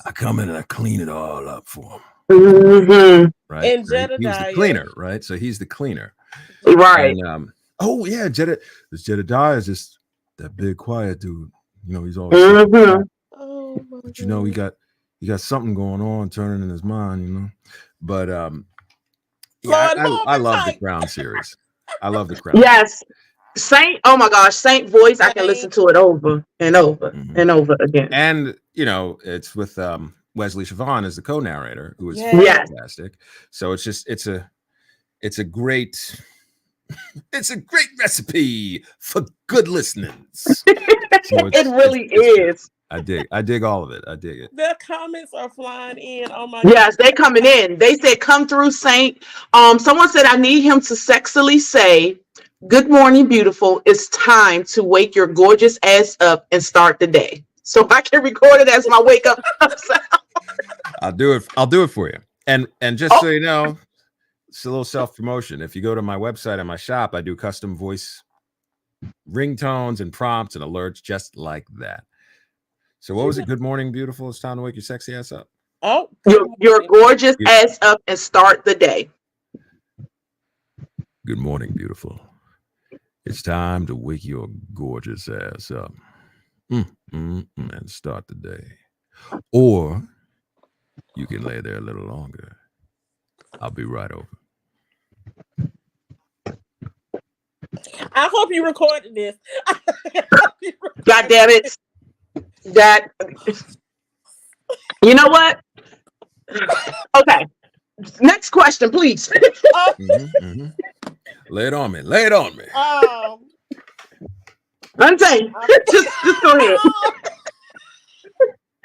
I come in and I clean it all up for him. Right? And Jedediah. He was the cleaner, right? So he's the cleaner. Right. And, Jedediah is just that big quiet dude. He's always but he got something going on turning in his mind, But I love the Crown series. I love the Crown. Yes. Saint, oh my gosh, Saint voice, I can listen to it over and over and over again. And, it's with Wesley Siobhan as the co-narrator, who is fantastic. So it's a great recipe for good listening. It really is. I dig all of it. I dig it. The comments are flying in. Oh my Yes, they coming in. They said, "Come through, Saint." Someone said, "I need him to sexily say, 'Good morning, beautiful. It's time to wake your gorgeous ass up and start the day.'" So I can record it as my wake up. I'll do it. I'll do it for you. And just so you know, it's a little self promotion. If you go to my website and my shop, I do custom voice ringtones and prompts and alerts just like that. So what was it? Good morning, beautiful. It's time to wake your sexy ass up. Oh, Your gorgeous ass up and start the day. Good morning, beautiful. It's time to wake your gorgeous ass up and start the day. Or you can lay there a little longer. I'll be right over. I hope you recorded this. God damn it. That, you know what? Okay. Next question, please. Lay it on me. Lay it on me. Unsay. Just go ahead.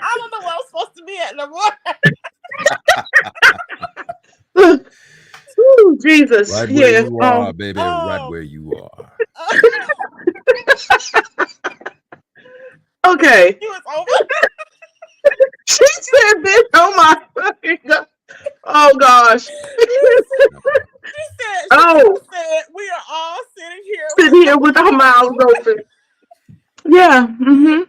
I don't know where I'm supposed to be at no more. Ooh, Jesus. Right where you are, baby. Right where you are. Okay. It was over. She said this. Oh my fucking God. Oh gosh. She said we are all sitting here with our mouths open. Yeah. Mm-hmm.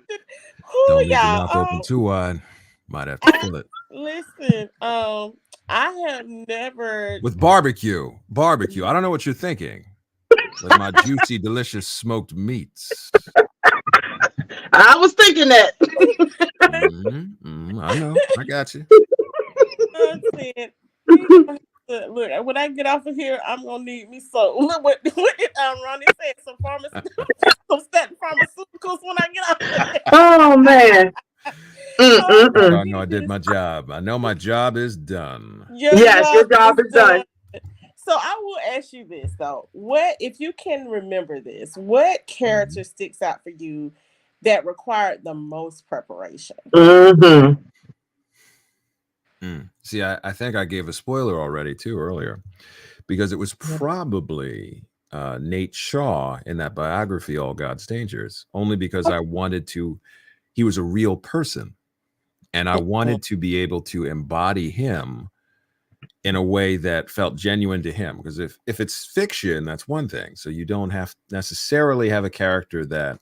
Don't leave your mouth open too wide. Might have to fill it. Listen, I have never with barbecue. Barbecue. I don't know what you're thinking. With my juicy, delicious smoked meats. I was thinking that. I know. I got you. Look, when I get off of here, I'm gonna need me some. Look what Ronnie said. Some pharmaceuticals when I get off. Of here. Oh man. Oh, no, I did my job. I know my job is done. Your job is done. So I will ask you this though: what, if you can remember this, what character sticks out for you that required the most preparation? See, I think I gave a spoiler already too earlier, because it was probably Nate Shaw in that biography, All God's Dangers, only because I wanted to. He was a real person, and I wanted to be able to embody him in a way that felt genuine to him. Because if it's fiction, that's one thing. So you don't have necessarily have a character that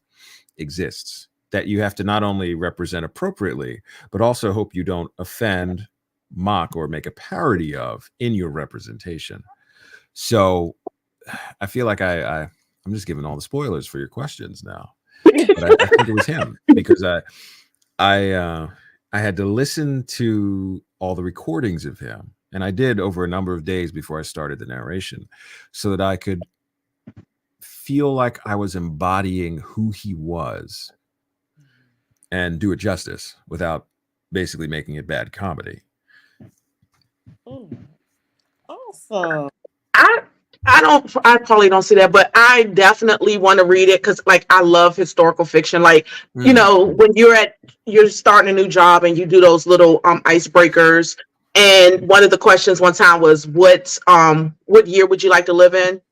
exists, that you have to not only represent appropriately, but also hope you don't offend, mock, or make a parody of in your representation. So I feel like I'm just giving all the spoilers for your questions now. But I think it was him, because I had to listen to all the recordings of him, and I did over a number of days before I started the narration, so that I could feel like I was embodying who he was and do it justice without basically making it bad comedy. Awesome. I probably don't see that, but I definitely want to read it, because like I love historical fiction. Like, you know, when you're starting a new job and you do those little icebreakers, and one of the questions one time was, what year would you like to live in?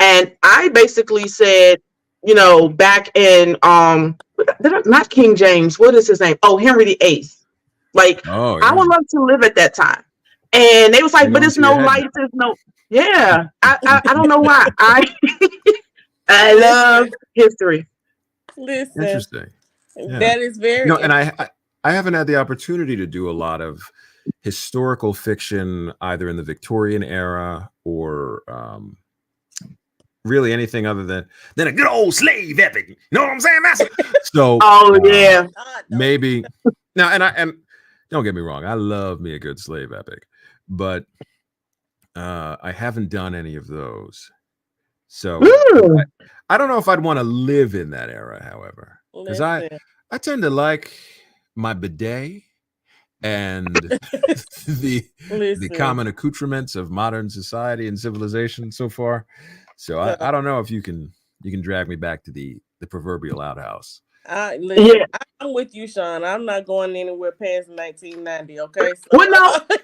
And I basically said, you know, back in not King James, what is his name? Oh, Henry VIII. Like, I would love to live at that time. And they was like, but it's no lights, there's no. Yeah, I don't know why. I love history. Listen, interesting. Yeah. That is very. And I haven't had the opportunity to do a lot of historical fiction, either in the Victorian era or really anything other than a good old slave epic. You know what I'm saying? So. Yeah. Maybe now, and don't get me wrong, I love me a good slave epic, but. I haven't done any of those, so I don't know if I'd want to live in that era. However, because I tend to like my bidet and the common accoutrements of modern society and civilization so far. So I don't know if you can drag me back to the proverbial outhouse. Listen, Yeah. I'm with you, Sean. I'm not going anywhere past 1990. Okay, Well, no, so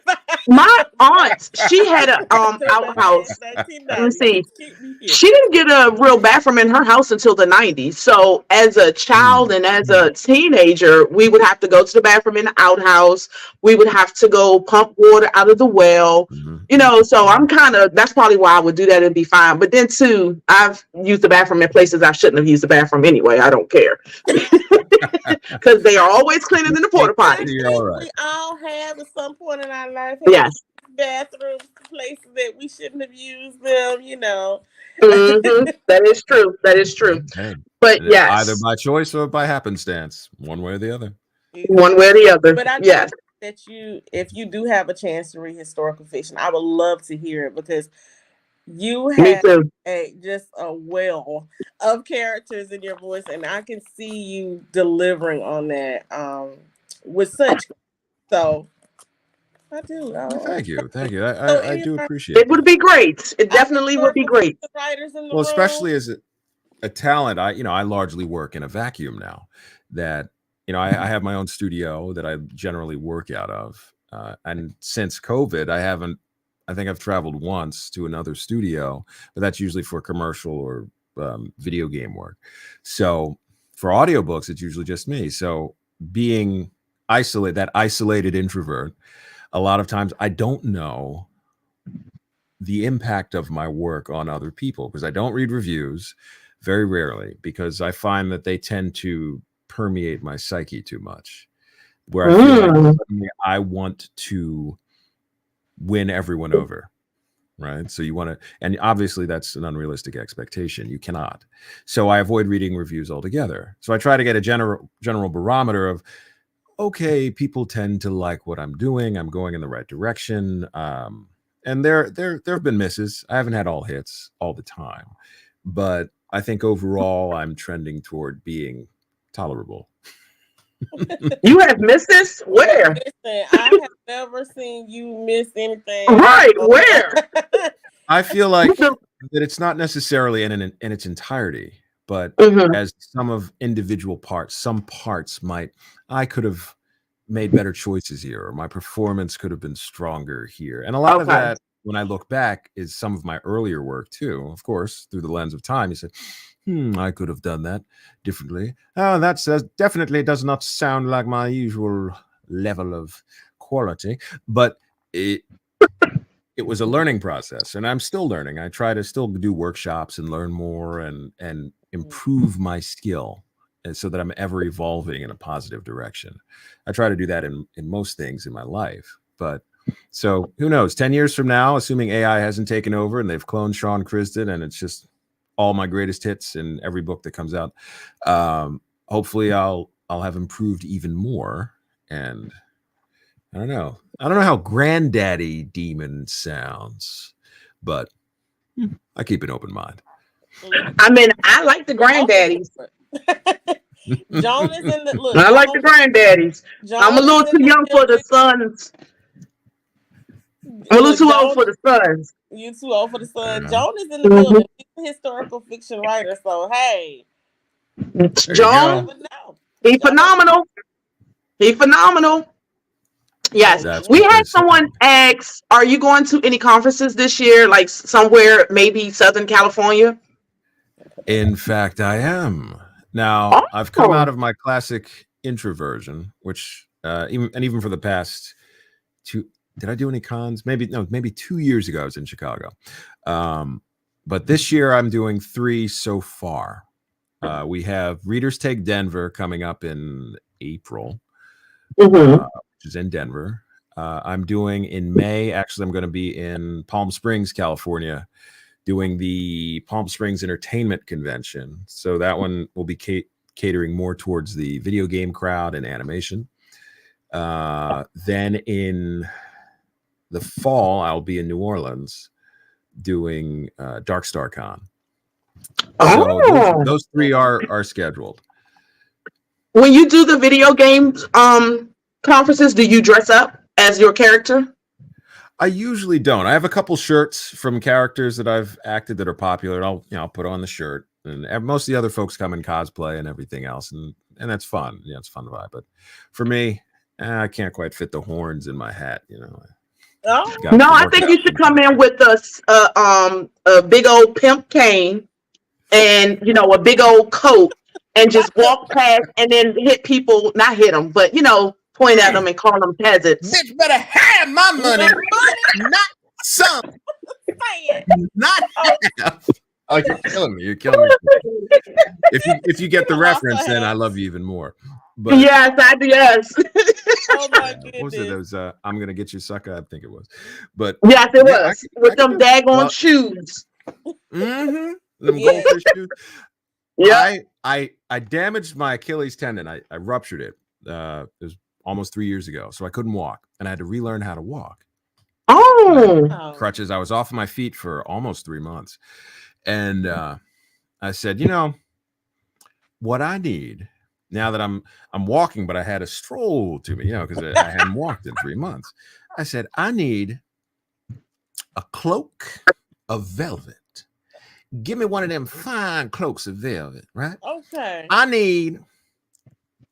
my aunt, she had a take my past outhouse. Let me 1990. see. Keep me here. She didn't get a real bathroom in her house until the 90s. So as a child and as a teenager, we would have to go to the bathroom in the outhouse. We would have to go pump water out of the well. So I'm that's probably why I would do that and be fine. But then too, I've used the bathroom in places I shouldn't have used the bathroom anyway. I don't care. Because they are always cleaner than the porta And I potty. You're all think right. we all have at some point in our life had Yes. bathrooms, places that we shouldn't have used them. That is true. That is true. Hey, But either yes, by choice or by happenstance, one way or the other. one way or the other. But I do Yes. hope that if you do have a chance to read historical fiction, I would love to hear it because you Me have too. just a well of characters in your voice, and I can see you delivering on that with such. So I do. Thank you, thank you. So I do anyway, appreciate It would that. be great. It our definitely would be historical great. fiction writers in the Well, room. especially as a talent, I largely work in a vacuum now. That I have my own studio that I generally work out of, and since COVID, I haven't. I think I've traveled once to another studio, but that's usually for commercial or video game work. So for audiobooks, it's usually just me. So being isolated introvert, a lot of times I don't know the impact of my work on other people because I don't read reviews very rarely because I find that they tend to permeate my psyche too much, where I feel like Mm. suddenly I want to win everyone over. Right. So you want to, and obviously that's an unrealistic expectation. You cannot. So I avoid reading reviews altogether. So I try to get a general barometer of, okay, people tend to like what I'm doing. I'm going in the right direction. And there have been misses. I haven't had all hits all the time, but I think overall I'm trending toward being tolerable. You have missed this? Where? Listen, I have never seen you miss anything. Right. Where? I feel like that it's not necessarily in its entirety, but Mhm. as some of individual parts, some parts I could have made better choices here, or my performance could have been stronger here. And a lot of Okay. that, when I look back, is some of my earlier work too. Of course, through the lens of time, you say, I could have done that differently. Oh, that definitely does not sound like my usual level of quality. But it was a learning process, and I'm still learning. I try to still do workshops and learn more and improve my skill, and so that I'm ever evolving in a positive direction. I try to do that in most things in my life. But so who knows? 10 years from now, assuming AI hasn't taken over and they've cloned Sean Crisden and it's just all my greatest hits in every book that comes out, hopefully I'll have improved even more. And I don't know how granddaddy demon sounds, but I keep an open mind. I mean, I like the granddaddies. Joan is in the look. I like the granddaddies. I'm a little too young for the sons. I'm a little too old for the sons. You too old for the son. Yeah. Joan is in the building. He's a historical fiction writer. So hey, Joan, he phenomenal. He phenomenal. Yes. That's We what had they say. someone ask, are you going to any conferences this year? Like somewhere, maybe Southern California? In fact, I am. Now, I've come out of my classic introversion, which even for the past did I do any cons? Maybe 2 years ago I was in Chicago. But this year I'm doing 3 so far. We have Readers Take Denver coming up in April, which is in Denver. I'm doing in May. Actually, I'm going to be in Palm Springs, California, doing the Palm Springs Entertainment Convention. So that one will be catering more towards the video game crowd and animation. Then in the fall, I'll be in New Orleans doing Dark Star Con. So those 3 are scheduled. When you do the video games conferences, do you dress up as your character? I usually don't. I have a couple shirts from characters that I've acted that are popular. I'll put on the shirt, and most of the other folks come in cosplay and everything else. And and that's fun. Yeah, it's fun to vibe. But for me, I can't quite fit the horns in my hat. Oh, No, I think you should come in with a big old pimp cane and a big old coat and just walk past and then hit people, not hit them, but point at them and call them peasants. Bitch better have my money, not some, not half. Oh, you're killing me. You're killing me. If you get the reference, then I love you even more. But yes, I do. Yes. Oh my goodness. What was it? It was I'm gonna get you, sucker. I think it was. But yes, it was with them daggone shoes. Mm-hmm. Them goldfish shoes. Yeah. I damaged my Achilles tendon. I ruptured it. It was almost 3 years ago, so I couldn't walk, and I had to relearn how to walk. Oh. Crutches. I was off my feet for almost 3 months, and I said, what I need now that I'm walking, but I had a stroll to me, because I hadn't walked in 3 months. I said, I need a cloak of velvet. Give me one of them fine cloaks of velvet, right? Okay. I need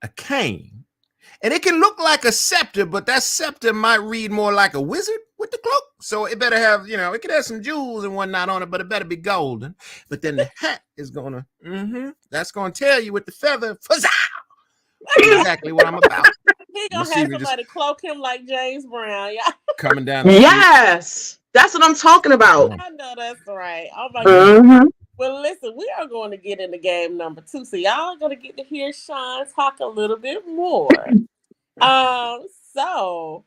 a cane. And it can look like a scepter, but that scepter might read more like a wizard with the cloak. So it better have, it could have some jewels and whatnot on it, but it better be golden. But then the hat is that's gonna tell you with the feather, exactly what I'm about. He gonna have somebody cloak him like James Brown, yeah. Coming down the street. That's what I'm talking about. I know that's right. Oh my goodness. Well, listen, we are going to get into game number 2. So y'all are going to get to hear Sean talk a little bit more. So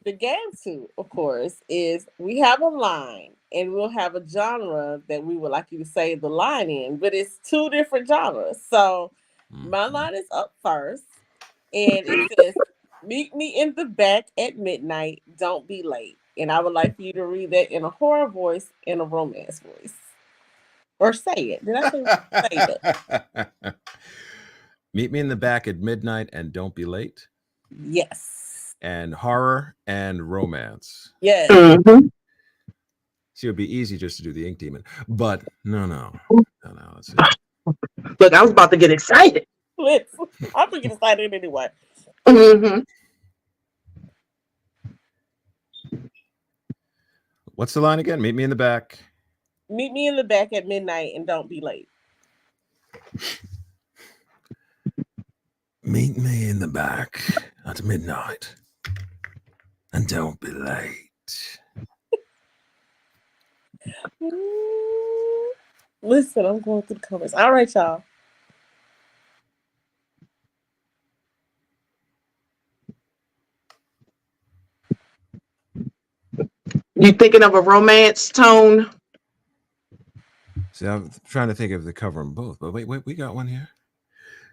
the game 2, of course, is we have a line and we'll have a genre that we would like you to say the line in, but it's 2 different genres. So my line is up first and it says, meet me in the back at midnight. Don't be late. And I would like for you to read that in a horror voice and a romance voice. Or say it. Did I say it? Meet me in the back at midnight and don't be late. Yes. And horror and romance. Yes. See, it would be easy just to do the ink demon. But no. Let's see. Look, I was about to get excited. Listen, I'm going to get excited anyway. What's the line again? Meet me in the back. Meet me in the back at midnight and don't be late. Meet me in the back at midnight and don't be late. Listen, I'm going through the comments. All right, y'all. You thinking of a romance tone? See, I'm trying to think if they cover them both, but wait, we got one here.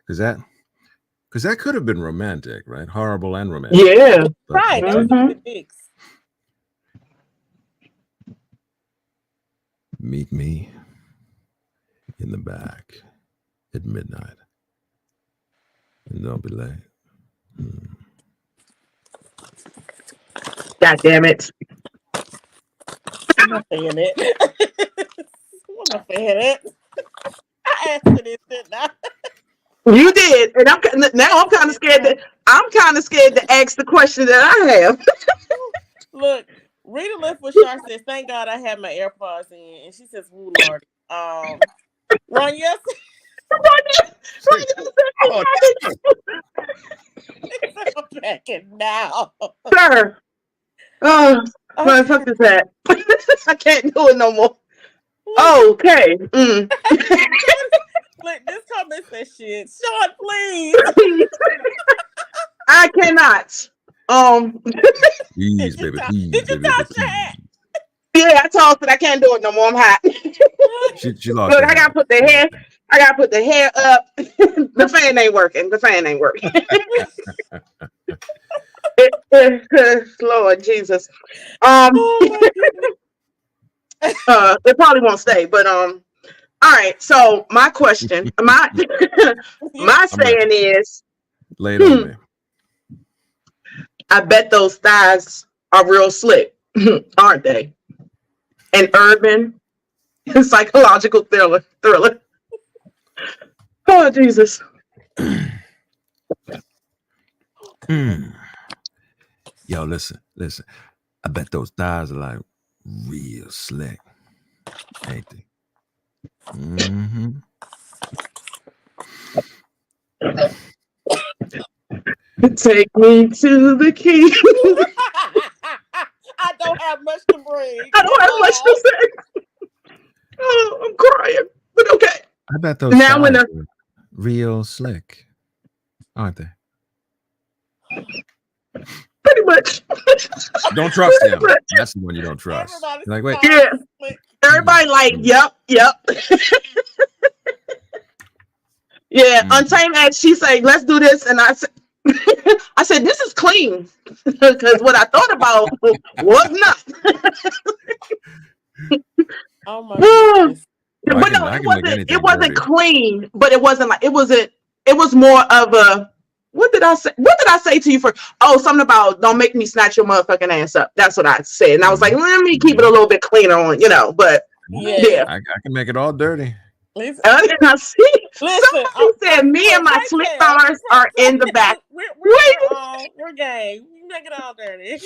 Because that could have been romantic, right? Horrible and romantic. Yeah. But, right. That was a good mix. Meet me in the back at midnight. And don't be late. God damn it. I'm not saying it. I'm not saying it. I asked for this, didn't I? You did, and I'm kind of scared to ask the question that I have. Look, Rita left with Char says, "Thank God I had my AirPods in," and she says, "Woo Lord." Ron, yes. I'm back in now, sir. Oh, fuck is that? I can't do it no more. Okay. Look, this comment says shit. Sean, please. I cannot. Please, baby. Please, Did you talk chat? Yeah, I tossed it. I can't do it no more. I'm hot. She lost. Look, I gotta put the hair up. The fan ain't working. Lord Jesus. It probably won't stay, but all right. So my question, my saying is, lay it on me. I bet those thighs are real slick, aren't they? An urban psychological thriller. Oh Jesus. Yo, listen. I bet those thighs are like real slick, ain't they? Mm-hmm. Take me to the king. I don't have much to bring. I don't have much to say. Oh, I'm crying, but okay. I bet those Now when thighs are real slick, aren't they? pretty much. Don't trust Pretty him. much. That's the one you don't trust. Everybody's You're like, wait. Yeah. Everybody like, yep. Yeah, Untamed asked, she said, let's do this. And I said, this is clean. Because what I thought about was not. Oh my goodness. Well, But no, I it can make wasn't. anything It wasn't dirty. clean. But it wasn't like it wasn't. It was more of a. What did I say? What did I say to you for? Oh, something about don't make me snatch your motherfucking ass up. That's what I said. And I was like, let me keep it a little bit cleaner on, But yeah, I can make it all dirty. Listen, I see. listen. Somebody said me and my slick bars are in the back. We're gay. You make it all dirty.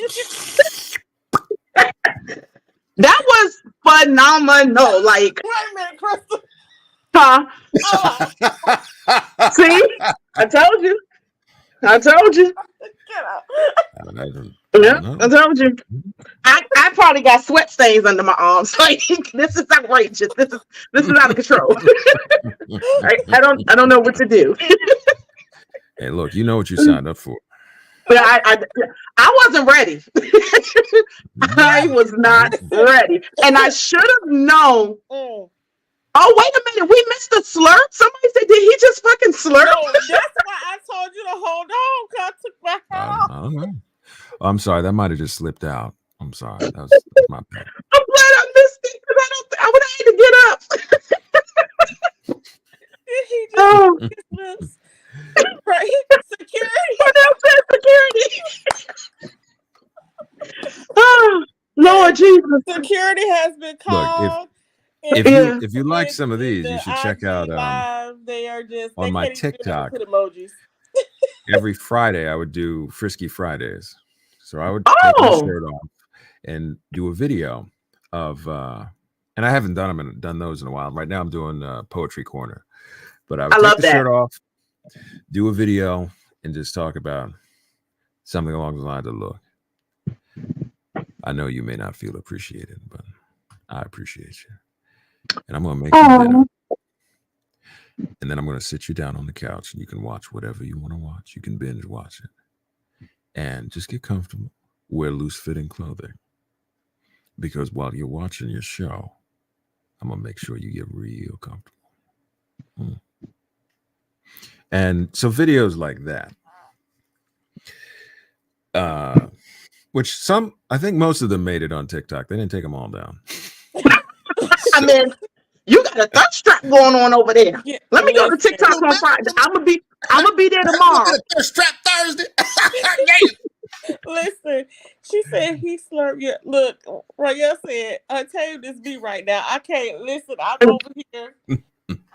That was phenomenal. Like, Wait a minute, Crystal. huh? Oh, See, I told you. get out. Yeah, I told you. I probably got sweat stains under my arms. Like, this is outrageous. This is out of control. I don't know what to do. Hey, look, you know what you signed up for. But I wasn't ready. I was not ready, and I should have known. Oh, wait a minute, we missed the slurp. Somebody said, did he just fucking slurp? No, that's why I told you to hold on. Cause I took my hat off. I don't know. Oh, I'm sorry, that might have just slipped out. I'm sorry, that was my bad. I'm glad I missed it because I would have had to get up. He just Oh, right. Security. what else said security? Oh, Lord Jesus. Security has been called. If you like some of these, you should check out They are just on my can't even TikTok. put emojis. Every Friday I would do Frisky Fridays. So I would take my shirt off and do a video of and I haven't done those in a while. Right now I'm doing Poetry Corner. But I would take the shirt off, do a video, and just talk about something along the lines of, look, I know you may not feel appreciated, but I appreciate you. And I'm going to make you dinner. And then I'm going to sit you down on the couch and you can watch whatever you want to watch. You can binge watch it. And just get comfortable. Wear loose-fitting clothing. Because while you're watching your show, I'm going to make sure you get real comfortable. And so videos like that, which I think most of them made it on TikTok. They didn't take them all down. I mean, you got a thirst trap going on over there. Yeah, Let me go to TikTok on Friday. I'm gonna be there tomorrow. Thirst trap Thursday. Listen, she said he slurped your look. Raya said, "I tell you this be right now. I can't listen. I'm over here.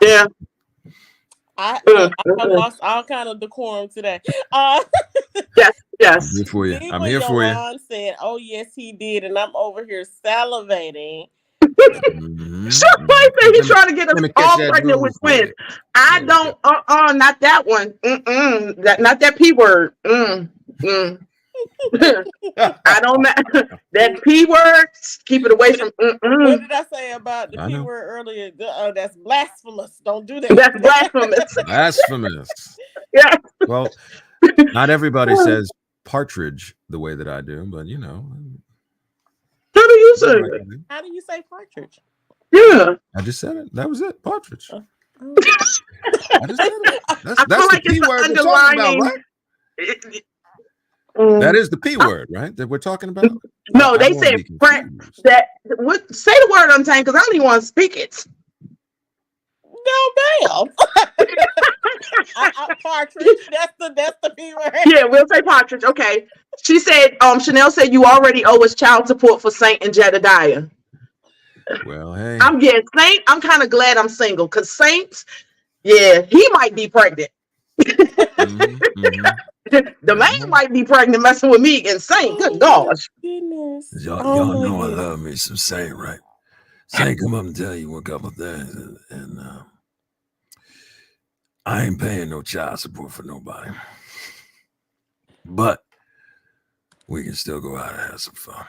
Yeah, I lost all kind of decorum today. yes. I'm here for you. I'm here for you. Said, "Oh yes, he did," and I'm over here salivating. Somebody said he's trying to get us all pregnant with twins. I don't. Not that one. Not that P word. I don't know that P word. Keep it away from. What did I say about the P word earlier? That's blasphemous. Don't do that. That's blasphemous. Blasphemous. Yeah. Well, not everybody says partridge the way that I do, but you know. How do you say it? How do you say partridge? Yeah. I just said it. That was it. Partridge. Oh. I just said it. That's I feel like the P it's word the we're talking about, underlining. right? That is the P word, right? That we're talking about. No, they said that. What? Say the word Untamed because I don't even want to speak it. No, ma'am. Partridge. That's the P word. Yeah, we'll say partridge. Okay. She said, Chanel said you already owe us child support for Saint and Jedediah. Well, hey. Saint. I'm kind of glad I'm single because Saint, yeah, he might be pregnant. The man might be pregnant messing with me and saying, good gosh. Goodness. Y'all know I love me some Saint, right? Saint come up and tell you a couple things, and I ain't paying no child support for nobody, but we can still go out and have some fun.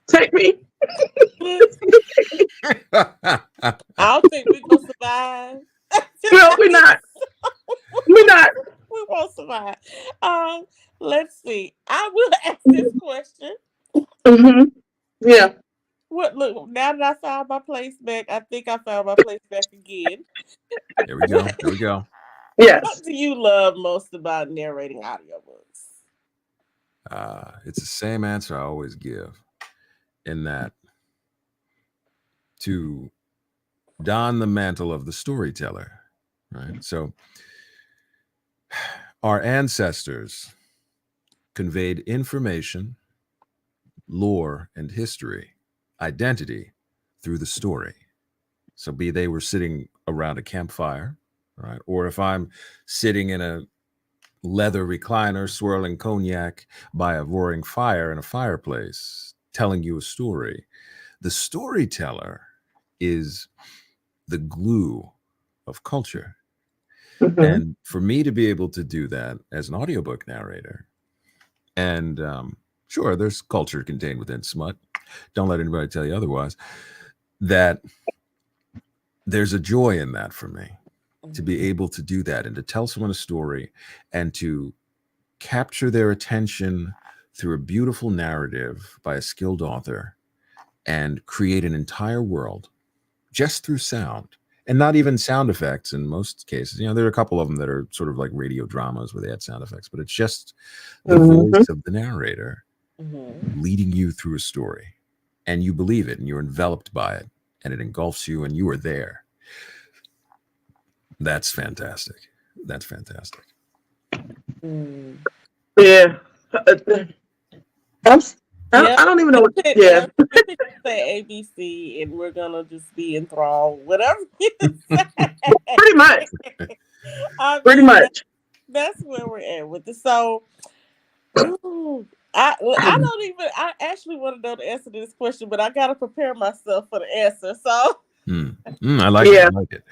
Take me. I don't think we're gonna survive. No, we're not. We're not. We won't survive. Let's see. I will ask this question. Mm-hmm. Yeah. What? Look, now that I found my place back, I think I found my place back again. There we go. There we go. Yes. What do you love most about narrating audiobooks? It's the same answer I always give, in that to don the mantle of the storyteller, right? So our ancestors conveyed information, lore, and history, identity through the story. So be they were sitting around a campfire, right? Or if I'm sitting in a leather recliner swirling cognac by a roaring fire in a fireplace, telling you a story. The storyteller is the glue of culture. Mm-hmm. And for me to be able to do that as an audiobook narrator, and sure, there's culture contained within smut. Don't let anybody tell you otherwise. That there's a joy in that for me, to be able to do that and to tell someone a story and to capture their attention through a beautiful narrative by a skilled author and create an entire world just through sound, and not even sound effects in most cases. You know, there are a couple of them that are sort of like radio dramas where they add sound effects, but it's just the voice of the narrator leading you through a story, and you believe it and you're enveloped by it and it engulfs you and you are there. That's fantastic. That's fantastic. Yeah. I don't even know what. Yeah. Say ABC, and we're gonna just be enthralled. Whatever you say. Pretty much. Pretty much. That's where we're at with it. So, I don't even. I actually want to know the answer to this question, but I gotta prepare myself for the answer. So, I like it. I like it.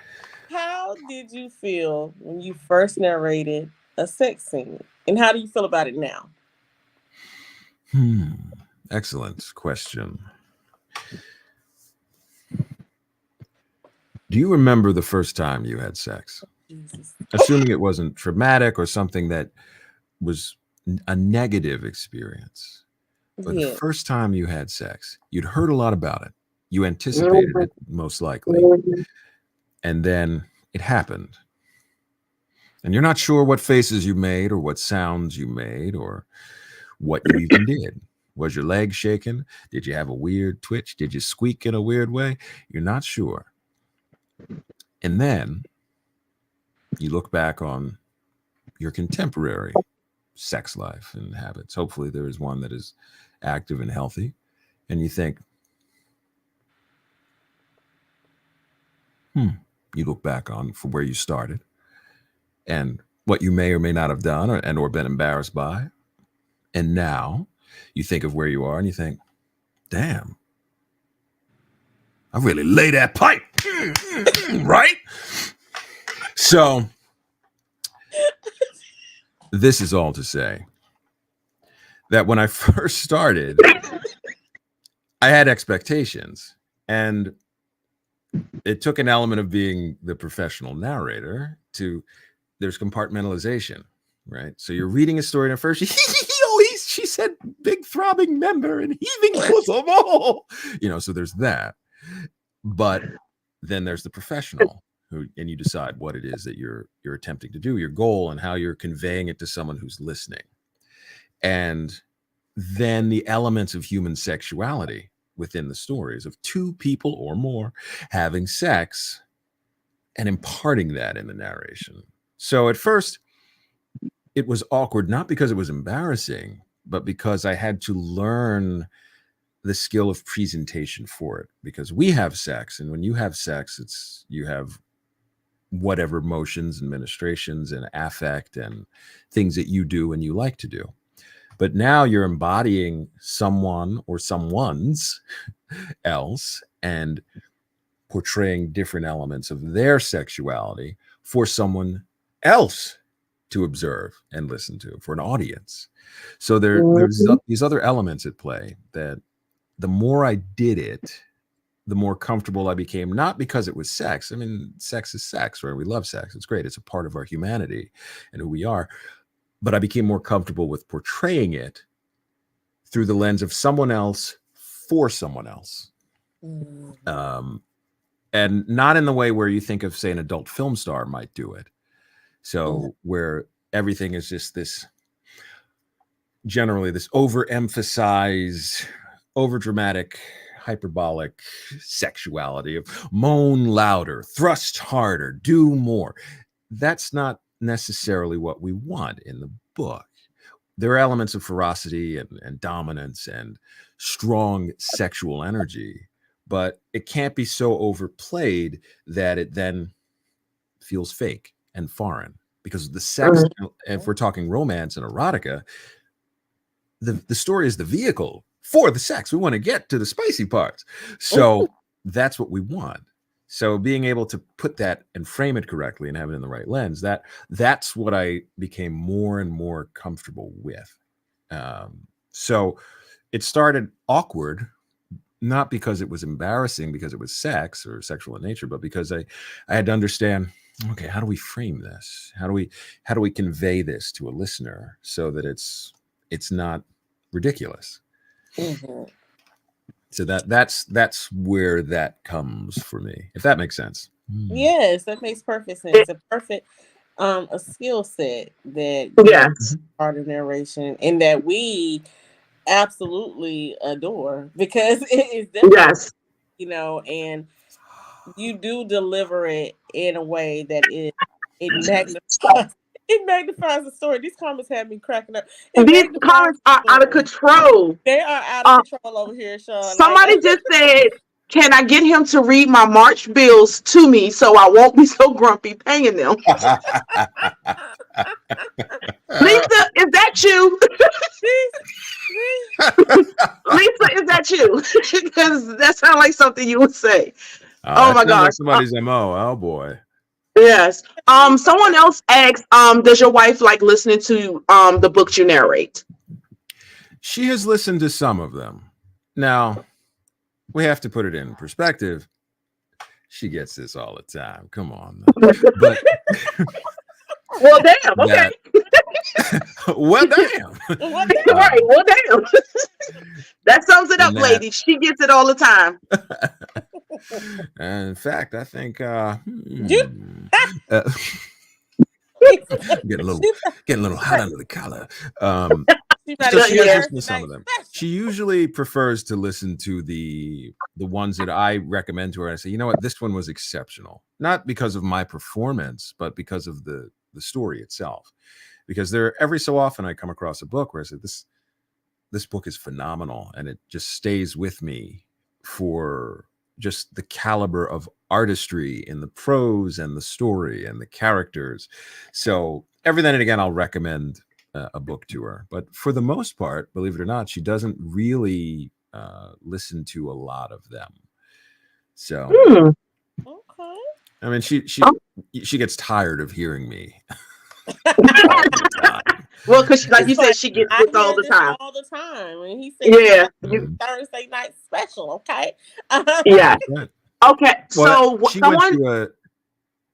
How did you feel when you first narrated a sex scene, and how do you feel about it now? Excellent question. Do you remember the first time you had sex? Jesus. Assuming it wasn't traumatic or something that was a negative experience. But the first time you had sex, you'd heard a lot about it. You anticipated it, most likely. And then it happened. And you're not sure what faces you made or what sounds you made or what you even did. Was your leg shaking? Did you have a weird twitch? Did you squeak in a weird way? You're not sure. And then you look back on your contemporary sex life and habits. Hopefully there is one that is active and healthy. And you think, you look back on from where you started and what you may or may not have done or been embarrassed by. And now you think of where you are and you think, damn, I really lay that pipe, right? So this is all to say that when I first started, I had expectations, and it took an element of being the professional narrator to, there's compartmentalization, right? So you're reading a story and at first, she said big throbbing member and heaving bosom, so there's that. But then there's the professional and you decide what it is that you're attempting to do, your goal, and how you're conveying it to someone who's listening. And then the elements of human sexuality within the stories of two people or more having sex and imparting that in the narration. So at first it was awkward, not because it was embarrassing, but because I had to learn the skill of presentation for it, because we have sex. And when you have sex, you have whatever motions and ministrations and affect and things that you do and you like to do. But now you're embodying someone or someone's else and portraying different elements of their sexuality for someone else to observe and listen to, for an audience. So there's these other elements at play that the more I did it, the more comfortable I became, not because it was sex. I mean, sex is sex, right? We love sex. It's great. It's a part of our humanity and who we are. But I became more comfortable with portraying it through the lens of someone else for someone else. And not in the way where you think of, say, an adult film star might do it. So where everything is just this, generally this overemphasized, overdramatic, hyperbolic sexuality of moan louder, thrust harder, do more. That's not necessarily what we want in the book. There are elements of ferocity and dominance and strong sexual energy, but it can't be so overplayed that it then feels fake and foreign, because the sex, if we're talking romance and erotica, the story is the vehicle for the sex. We want to get to the spicy parts. So that's what we want. So being able to put that and frame it correctly and have it in the right lens, that's what I became more and more comfortable with. So it started awkward, not because it was embarrassing, because it was sex or sexual in nature, but because I had to understand, okay, how do we frame this? How do we convey this to a listener so that it's not ridiculous? So that's where that comes for me, if that makes sense. Yes, that makes perfect sense. A perfect a skill set that part of narration, and that we absolutely adore, because it is different, you know, and you do deliver it in a way that it magnifies the story. These comments have me cracking up. These comments are out of control. They are out of control over here, Sean. Somebody just said, can I get him to read my March bills to me so I won't be so grumpy paying them? Lisa, is that you? Lisa, is that you? Because that sounds like something you would say. Oh my gosh. Like somebody's MO. Oh boy. Yes. Someone else asked, does your wife like listening to the books you narrate? She has listened to some of them. Now, we have to put it in perspective. She gets this all the time. Come on. But well, damn. Okay. Well, damn. Right. Well, damn. That sums it up, ladies. She gets it all the time. And in fact, I think getting a little hot under the collar. So she has listened to some of them. She usually prefers to listen to the ones that I recommend to her. I say, you know what, this one was exceptional, not because of my performance, but because of the story itself. Because every so often I come across a book where I say, this book is phenomenal, and it just stays with me for just the caliber of artistry in the prose and the story and the characters. So every then and again, I'll recommend a book to her. But for the most part, believe it or not, she doesn't really listen to a lot of them. So, okay. I mean, she gets tired of hearing me. Well, because like you said, she gets this all the time. All the time. And he said, Thursday night special. Okay. Yeah. Okay. Well, so someone.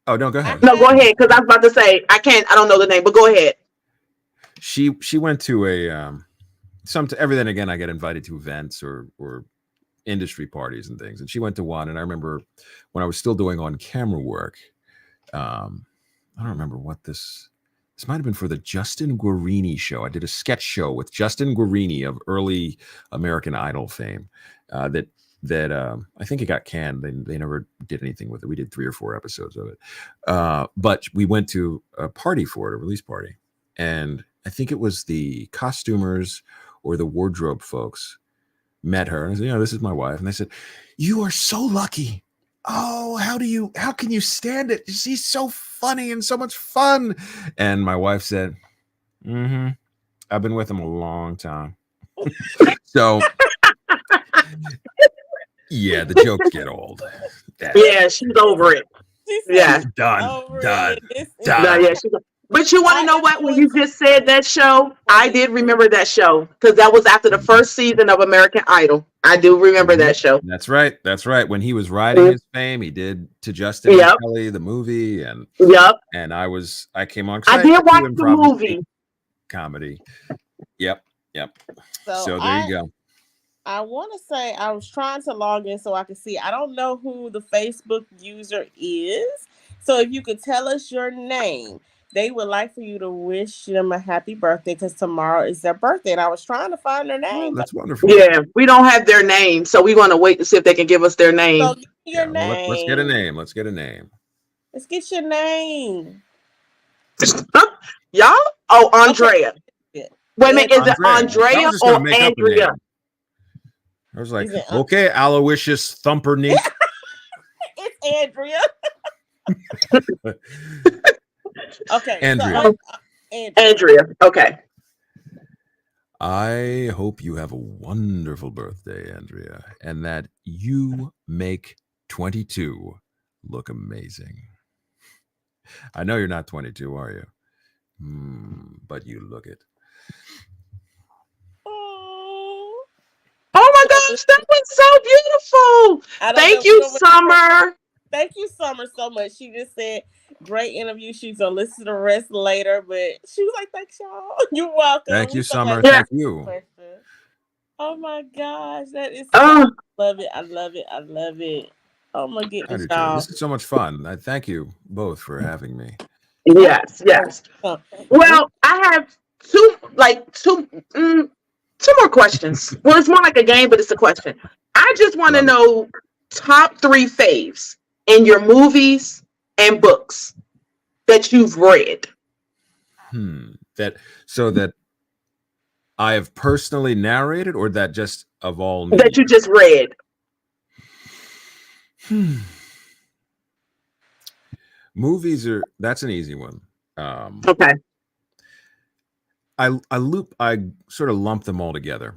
Oh no, go ahead. No, go ahead. Because I was about to say I don't know the name, but go ahead. She went to a every then and again I get invited to events or industry parties and things, and she went to one. And I remember when I was still doing on camera work. I don't remember what this might have been for the Justin Guarini show. I did a sketch show with Justin Guarini of early American Idol fame. That I think it got canned. They never did anything with it. We did 3 or 4 episodes of it. But we went to a party for it, a release party. And I think it was the costumers or the wardrobe folks met her. And I said, this is my wife. And they said, you are so lucky. oh, how can you stand it? She's so funny and so much fun. And my wife said, mm-hmm. I've been with him a long time. So yeah, the jokes get old. Yeah, she's over it. She said Yeah. Done. No, Done. yeah, but you want to know what? When you just said that show, I did remember that show because that was after the first season of American Idol. I do remember that show. That's right. That's right. When he was riding his fame, he did To Justin and Kelly, the movie, and I came on. I did watch the movie. Comedy. Yep. So there you go. I want to say I was trying to log in so I could see. I don't know who the Facebook user is. So if you could tell us your name, they would like for you to wish them a happy birthday because tomorrow is their birthday. And I was trying to find their name. That's wonderful. Yeah, we don't have their name, so we want to wait to see if they can give us their name. So give me your name. Well, let's get a name. Let's get your name. Y'all? Oh, Andrea. Okay. Wait a minute, is it Andrea or Andrea? I was like, okay, Aloysius Thumpernick. It's Andrea. Okay. Andrea. So, Andrea. Okay. I hope you have a wonderful birthday, Andrea, and that you make 22 look amazing. I know you're not 22, are you? But you look it. Oh my gosh, that was so beautiful. Thank you, Summer. Thank you, Summer, so much. She just said, great interview. She's going to listen to the rest later, but she was like, thanks, y'all. You're welcome. Thank you, Summer. Thank you. Oh my gosh, that is I love it. I love it. I love it. Oh my goodness, y'all. This is so much fun. I thank you both for having me. Yes. Well, I have two more questions. Well, it's more like a game, but it's a question. I just want to know top 3 faves in your movies and books that you've read. That I have personally narrated, or that just of all media? That you just read. Movies that's an easy one. Okay. I sort of lump them all together.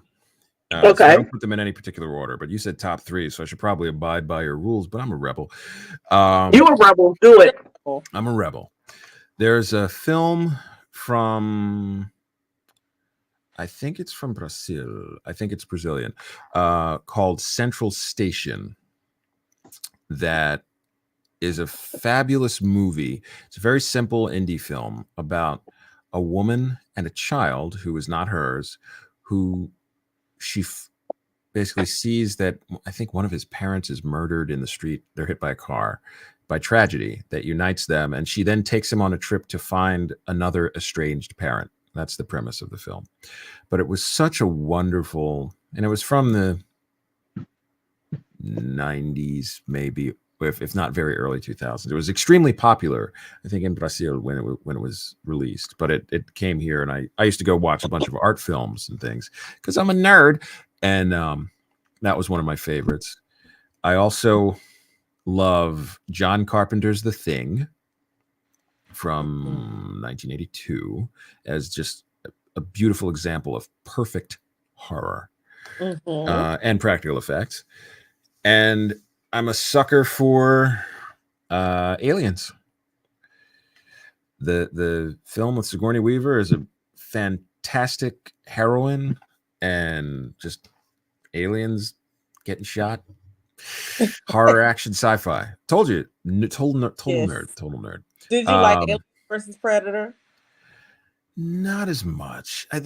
Okay. So I don't put them in any particular order, but you said top 3, so I should probably abide by your rules, but I'm a rebel. You're a rebel. Do it. I'm a rebel. There's a film from, I think it's from Brazil. I think it's Brazilian, called Central Station. That is a fabulous movie. It's a very simple indie film about a woman and a child who is not hers, who she basically sees that I think one of his parents is murdered in the street. They're hit by a car, by tragedy that unites them. And she then takes him on a trip to find another estranged parent. That's the premise of the film. But it was such a wonderful, and it was from the 90s, maybe, if not very early 2000s. It was extremely popular, I think, in Brazil when it was released. But it came here, and I used to go watch a bunch of art films and things because I'm a nerd, and that was one of my favorites. I also love John Carpenter's The Thing from 1982 as just a beautiful example of perfect horror and practical effects. And I'm a sucker for Aliens. The film with Sigourney Weaver is a fantastic heroine, and just aliens getting shot. Horror, action, sci-fi. Told you, total nerd. Did you like Alien versus Predator? Not as much. I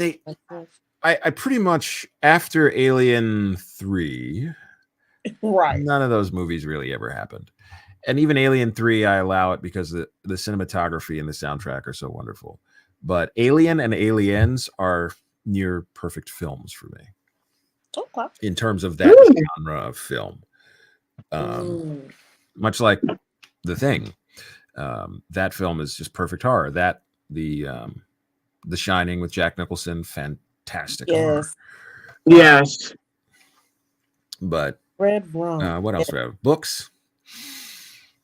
pretty much, after Alien 3, right, none of those movies really ever happened. And even Alien 3, I allow it because the cinematography and the soundtrack are so wonderful. But Alien and Aliens are near perfect films for me. Okay. In terms of that genre of film. Much like The Thing. That film is just perfect horror. That The Shining with Jack Nicholson, fantastic horror. Yes. But Red Rum. What else do I have? Books.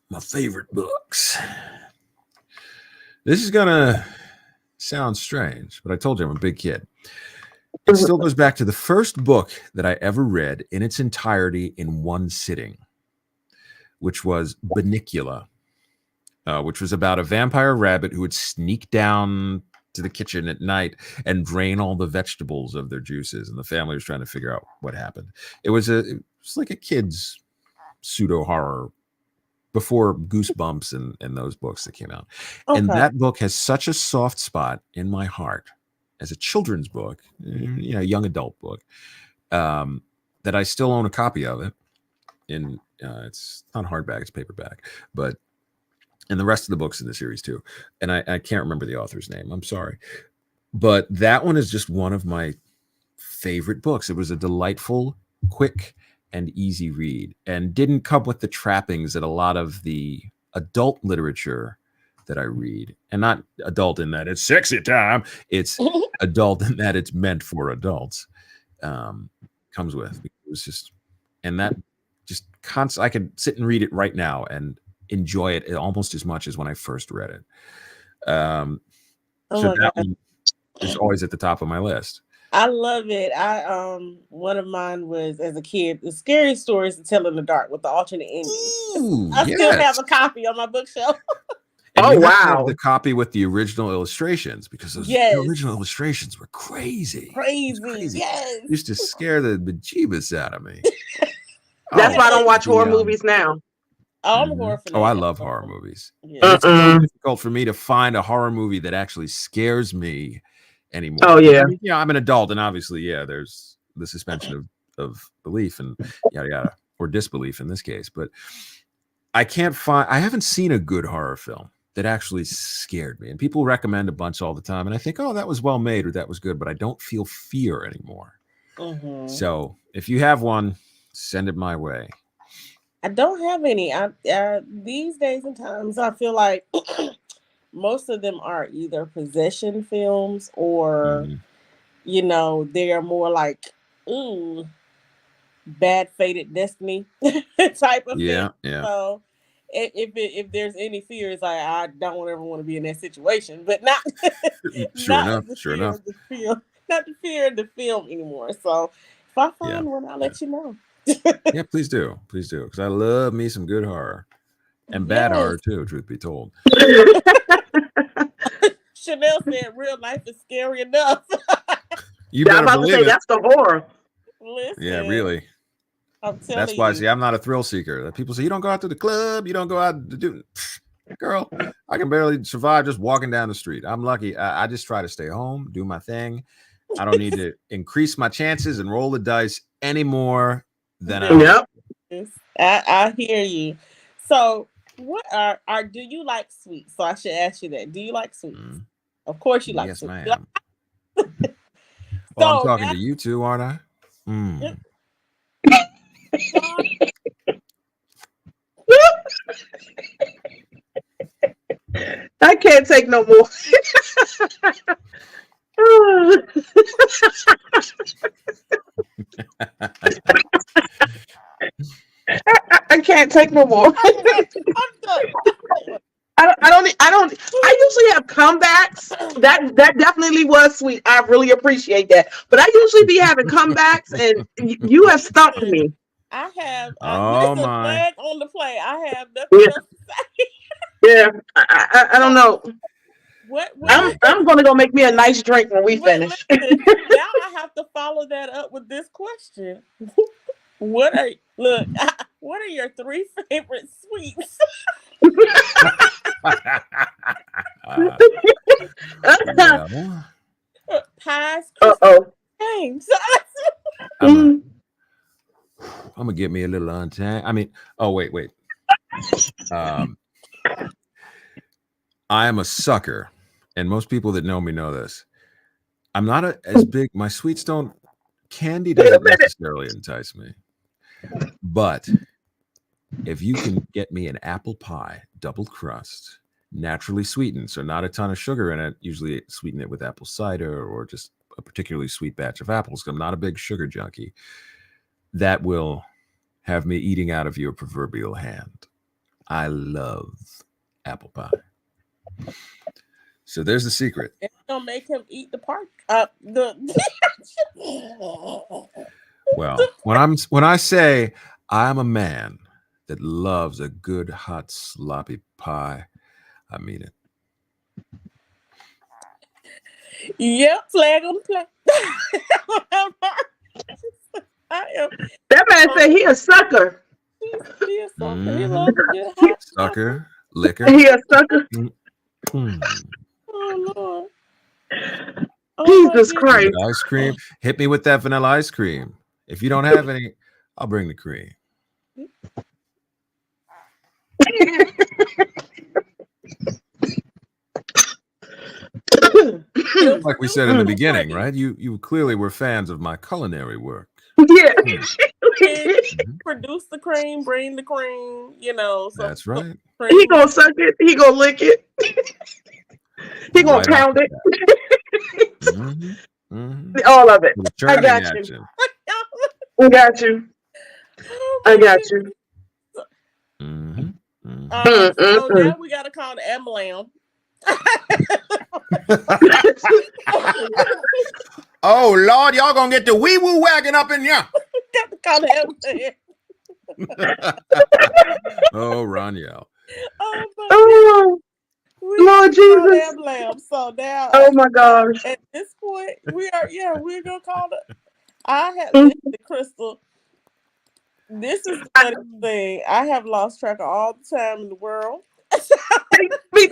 my favorite books. This is gonna sound strange, but I told you I'm a big kid. It still goes back to the first book that I ever read in its entirety in one sitting, which was Banicula, which was about a vampire rabbit who would sneak down to the kitchen at night and drain all the vegetables of their juices, and the family was trying to figure out what happened. It was like a kid's pseudo horror before Goosebumps and those books that came out. Okay. And that book has such a soft spot in my heart as a children's book, young adult book, that I still own a copy of it. It's not hardback, it's paperback, and the rest of the books in the series too. And I can't remember the author's name. I'm sorry. But that one is just one of my favorite books. It was a delightful, quick, and easy read, and didn't come with the trappings that a lot of the adult literature that I read, and not adult in that it's sexy time, it's adult in that it's meant for adults, comes with. It was just, and that just constant. I could sit and read it right now and enjoy it almost as much as when I first read it. So that one is always at the top of my list. I love it. One of mine was as a kid, the Scary Stories to Tell in the Dark with the alternate ending. Ooh, I still have a copy on my bookshelf. And you have to have the copy with the original illustrations, because those original illustrations were crazy. Crazy. Yes. Used to scare the bejeebus out of me. That's why I don't watch horror movies now. I'm a horror fan. Oh, I love horror movies. Yeah. It's very difficult for me to find a horror movie that actually scares me anymore. Oh yeah. I'm an adult, and obviously, there's the suspension of belief and yada yada, or disbelief in this case. But I haven't seen a good horror film that actually scared me. And people recommend a bunch all the time, and I think, oh, that was well made, or that was good, but I don't feel fear anymore. So if you have one, send it my way. I don't have any. These days and times, I feel like most of them are either possession films or, they are more like, bad fated destiny type of thing. Yeah. So if there's any fear, it's like, I don't ever want to be in that situation, but not Sure enough. Not the fear of the film anymore. So if I find one, I'll let you know. Yeah, please do, because I love me some good horror, and bad horror too, truth be told. Chanel said real life is scary enough. You better believe it. That's the horror. Listen, yeah, really. I'm telling That's why, you. see, I'm not a thrill seeker. That people say, you don't go out to the club, you don't go out to do. Girl, I can barely survive just walking down the street. I'm lucky. I just try to stay home, do my thing. I don't need to increase my chances and roll the dice anymore than I hear you. So, what are do you like sweets? So I should ask you that. Do you like sweets? Of course you like sweets. Yes, ma'am. I'm talking to you too, aren't I? I can't take no more. I can't take no more. I usually have comebacks. That definitely was sweet. I really appreciate that. But I usually be having comebacks, and you have stumped me. I have my flag on the play. I have nothing else to say. Yeah, I don't know. I'm gonna go make me a nice drink when we finish. Now I have to follow that up with this question. What are your 3 favorite sweets? Pies. Games. I'm gonna get me a little untamed. I mean, wait. I am a sucker, and most people that know me know this. I'm not as big. My sweets candy doesn't necessarily entice me. But if you can get me an apple pie, double crust, naturally sweetened, so not a ton of sugar in it, usually sweeten it with apple cider or just a particularly sweet batch of apples, because I'm not a big sugar junkie, that will have me eating out of your proverbial hand. I love apple pie. So there's the secret. It's gonna make him eat the park. Well, when I say I'm a man that loves a good hot sloppy pie, I mean it. Yep, flag on the play. I am. That man said he a sucker. He is so he Mhm. loves a good hot Sucker, liquor. He a sucker. Mm. Oh Lord. Oh my Jesus goodness. Christ. Vanilla ice cream. Hit me with that vanilla ice cream. If you don't have any, I'll bring the cream. He'll Like we produce said in the the beginning, cream. right? You clearly were fans of my culinary work. Yeah. Mhm. Produce the cream, bring the cream, so That's right. cream. He gonna suck it. He gonna lick it. He gonna Right off pound the it. bat. Mhm. Mhm. All of it. With a I churning got you. action. I got you. Oh I my got goodness. you. Mhm. Mhm. So Mm-mm-mm. now we gotta call the ambulance. Oh Lord, y'all gonna get the wee woo wagon up in here. Got to call the ambulance. Oh, Roniel. Oh my goodness. Oh, We Lord call the Jesus. ambulance. So now Oh my gosh. at this point, we're gonna call it. I had Mm. listened to Crystal. This is the funny thing. I have lost track of all the time in the world. Me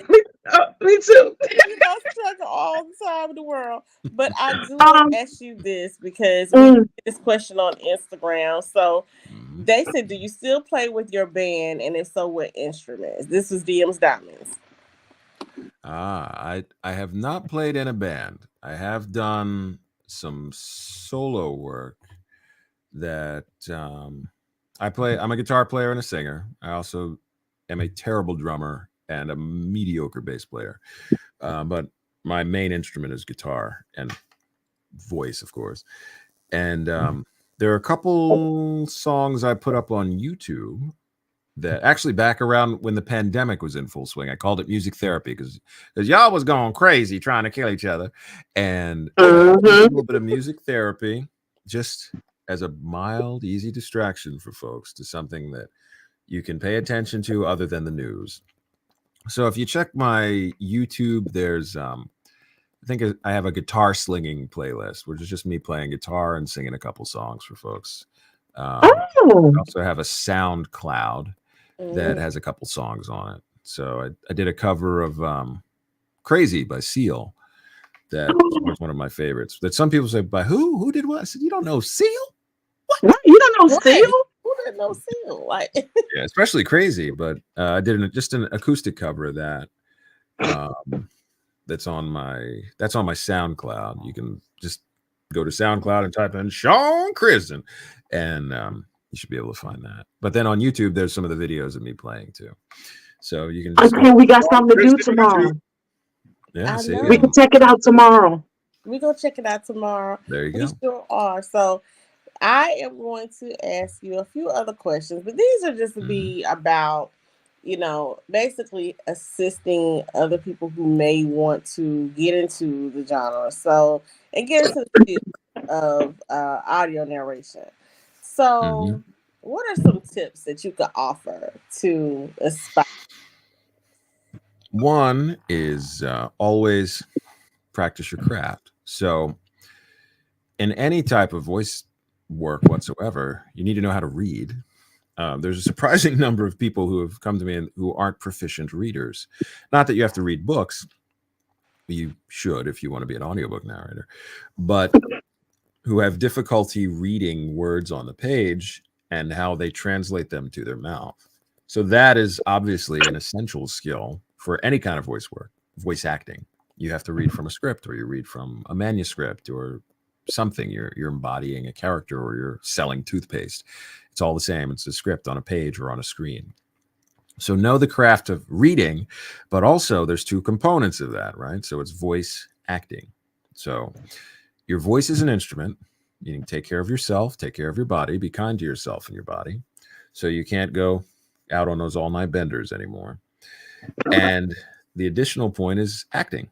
too. We lost track of all the time in the world. But I do want Um, to ask you this because we mm, get this question on Instagram. So Mhm. they said, do you still play with your band? And if so, what instruments? This was DM's Diamonds. I have not played in a band. I have done some solo work that I play. I'm a guitar player and a singer. I also am a terrible drummer and a mediocre bass player. But my main instrument is guitar and voice, of course. And there are a couple songs I put up on YouTube that actually back around when the pandemic was in full swing. I called it music therapy because y'all was going crazy trying to kill each other. And I did a mhm. little bit of music therapy just as a mild, easy distraction for folks to something that you can pay attention to other than the news. So if you check my YouTube, there's I think I have a guitar slinging playlist, which is just me playing guitar and singing a couple songs for folks. I Oh. also have a SoundCloud that has a couple songs on it. So I did a cover of Crazy by Seal. That was one of my favorites. That some people say, by who? Who did what? I said, you don't know Seal? What? You don't know Right. Seal? Who didn't know Seal? Like, Yeah, especially Crazy. But I did just an acoustic cover of that. That's on my SoundCloud. You can just go to SoundCloud and type in Sean Crisden, and you should be able to find that. But then on YouTube, there's some of the videos of me playing too. So you can just Okay, we got something to do tomorrow. Yeah, I see, know. We can check it out tomorrow. We're going to check it out tomorrow. there you We go. sure are. So I am going to ask you a few other questions, but these are just to be about, basically assisting other people who may want to get into the genre. So, and get into the field of audio narration. So, what are some tips that you could offer to aspire? One is always practice your craft. So, in any type of voice work whatsoever, you need to know how to read. There's a surprising number of people who have come to me and who aren't proficient readers. Not that you have to read books. You should if you want to be an audiobook narrator, but who have difficulty reading words on the page and how they translate them to their mouth. So that is obviously an essential skill for any kind of voice work, voice acting. You have to read from a script, or you read from a manuscript, or something. You're embodying a character, or you're selling toothpaste. It's all the same. It's a script on a page or on a screen. So know the craft of reading, but also there's two components of that, right? So it's voice acting. So your voice is an instrument. You can take care of yourself, take care of your body, be kind to yourself and your body. So you can't go out on those all-night benders anymore. And the additional point is acting.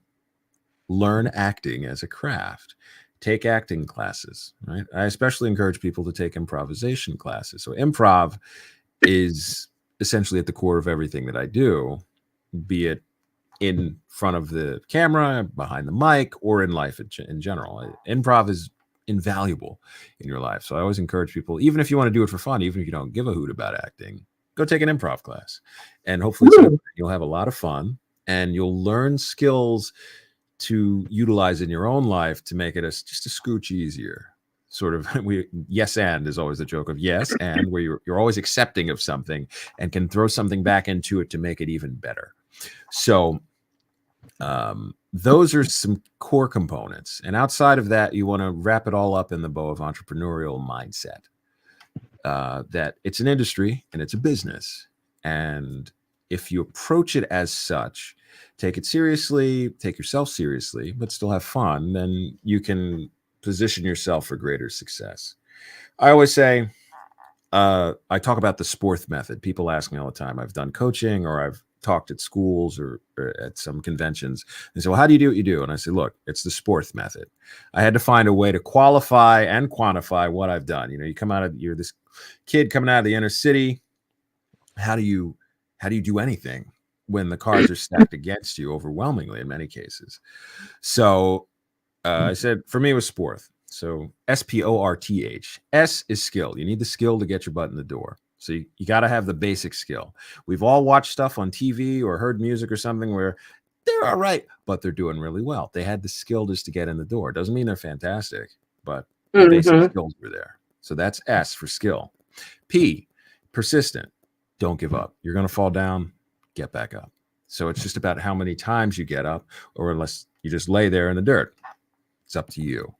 Learn acting as a craft. Take acting classes, right? I especially encourage people to take improvisation classes. So improv is essentially at the core of everything that I do, be it in front of the camera, behind the mic, or in life in general. Improv is invaluable in your life. So I always encourage people, even if you want to do it for fun, even if you don't give a hoot about acting, go take an improv class. And hopefully you'll have a lot of fun and you'll learn skills to utilize in your own life to make it just a scooch easier. Sort of, yes and is always the joke of yes and, where you're always accepting of something and can throw something back into it to make it even better. So those are some core components. And outside of that, you want to wrap it all up in the bow of entrepreneurial mindset. That it's an industry and it's a business. And if you approach it as such, take it seriously, take yourself seriously, but still have fun, then you can position yourself for greater success. I always say, I talk about the Sporth method. People ask me all the time. I've done coaching or I've talked at schools or at some conventions. They say, well, how do you do what you do? And I say, look, it's the Sporth method. I had to find a way to qualify and quantify what I've done. You know, you're this kid coming out of the inner city. How do you do anything when the cards are stacked against you overwhelmingly in many cases? So I said, for me, it was Sporth. So SPORTH. S is skill. You need the skill to get your butt in the door. So you got to have the basic skill. We've all watched stuff on TV or heard music or something where they're all right, but they're doing really well. They had the skill just to get in the door. Doesn't mean they're fantastic, but the basic skills were there. So that's S for skill. P, persistent. Don't give up. You're going to fall down, get back up. So it's just about how many times you get up, or unless you just lay there in the dirt. It's up to you.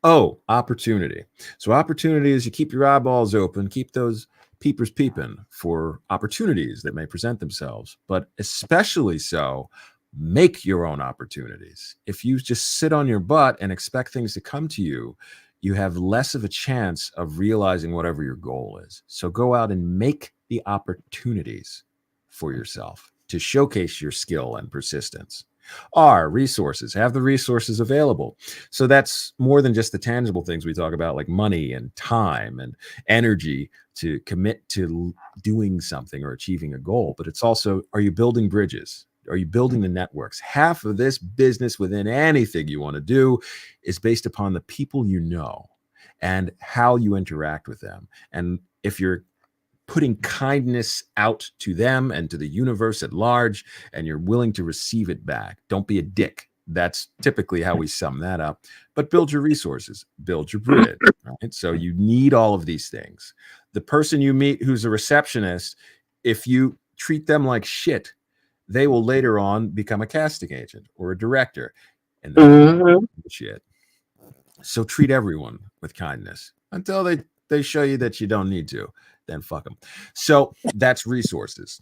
O, opportunity. So opportunity is you keep your eyeballs open, keep those peepers peeping for opportunities that may present themselves, but especially so, make your own opportunities. If you just sit on your butt and expect things to come to you, you have less of a chance of realizing whatever your goal is. So go out and make the opportunities for yourself to showcase your skill and persistence. R, resources. Have the resources available. So that's more than just the tangible things we talk about, like money and time and energy to commit to doing something or achieving a goal. But it's also, are you building bridges? Are you building the networks? Half of this business within anything you want to do is based upon the people you know and how you interact with them. And if you're putting kindness out to them and to the universe at large, and you're willing to receive it back, don't be a dick. That's typically how we sum that up. But build your resources, build your bridge, right? So you need all of these things. The person you meet who's a receptionist, if you treat them like shit, they will later on become a casting agent or a director, and then shit. So treat everyone with kindness until they show you that you don't need to. Then fuck them. So that's resources.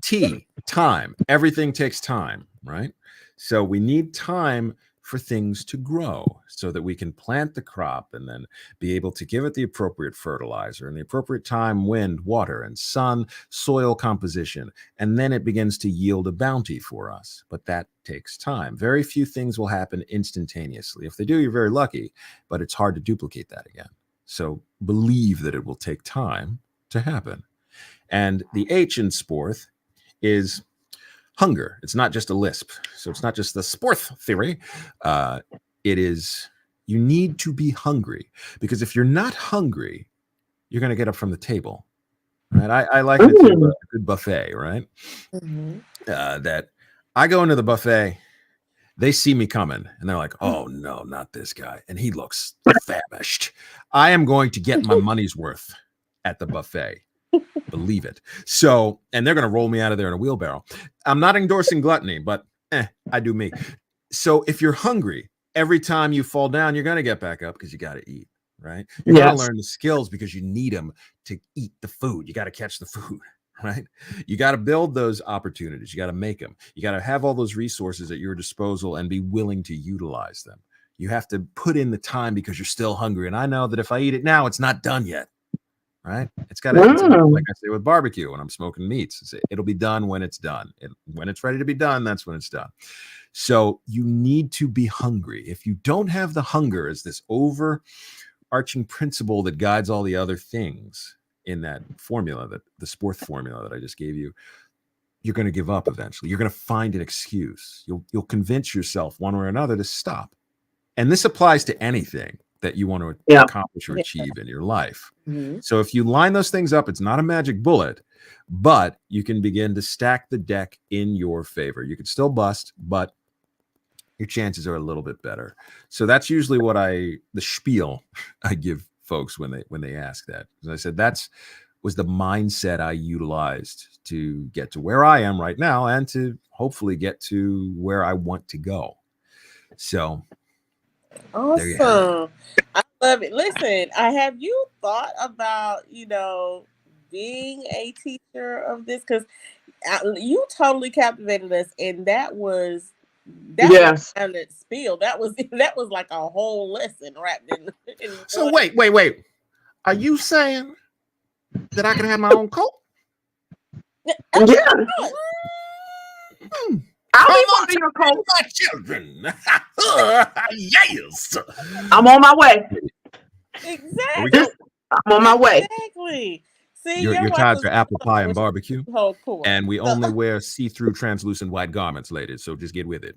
T, time. Everything takes time, right? So we need time for things to grow so that we can plant the crop and then be able to give it the appropriate fertilizer and the appropriate time, wind, water, and sun, soil composition. And then it begins to yield a bounty for us. But that takes time. Very few things will happen instantaneously. If they do, you're very lucky, but it's hard to duplicate that again. So believe that it will take time to happen. And the H in Sporth is hunger. It's not just a lisp. So it's not just the Sporth theory. It is, you need to be hungry, because if you're not hungry, you're going to get up from the table. Right? I like it to a good buffet, right? That I go into the buffet, they see me coming and they're like, oh no, not this guy. And he looks famished. I am going to get my money's worth at the buffet. Believe it. So, and they're going to roll me out of there in a wheelbarrow. I'm not endorsing gluttony, but I do me. So if you're hungry, every time you fall down, you're going to get back up because you got to eat, right? You're going to learn the skills because you need them to eat the food. You got to catch the food. Right? You got to build those opportunities. You got to make them. You got to have all those resources at your disposal and be willing to utilize them. You have to put in the time because you're still hungry. And I know that if I eat it now, it's not done yet. right? It's got to, like I say with barbecue, when I'm smoking meats, it'll be done when it's done. When it's ready to be done, that's when it's done. So you need to be hungry. If you don't have the hunger as this overarching principle that guides all the other things in that formula, that the sports formula that I just gave you, you're going to give up eventually. You're going to find an excuse. You'll convince yourself one way or another to stop. And this applies to anything that you want to accomplish or achieve in your life. Mm-hmm. So if you line those things up, it's not a magic bullet, but you can begin to stack the deck in your favor. You can still bust, but your chances are a little bit better. So that's usually what the spiel I give folks when they ask that. As I said, was the mindset I utilized to get to where I am right now and to hopefully get to where I want to go. So awesome. I love it. Listen, have you thought about, being a teacher of this? Because you totally captivated us, and that was kind of spiel. That was like a whole lesson wrapped in so wait. Are you saying that I can have my own coat? Yeah. I'll be part of your coat. My children. Yes. I'm on my way. Exactly. I'm on my way. Exactly. See, your tides are apple pie and barbecue. And we only wear see-through translucent white garments, ladies. So just get with it.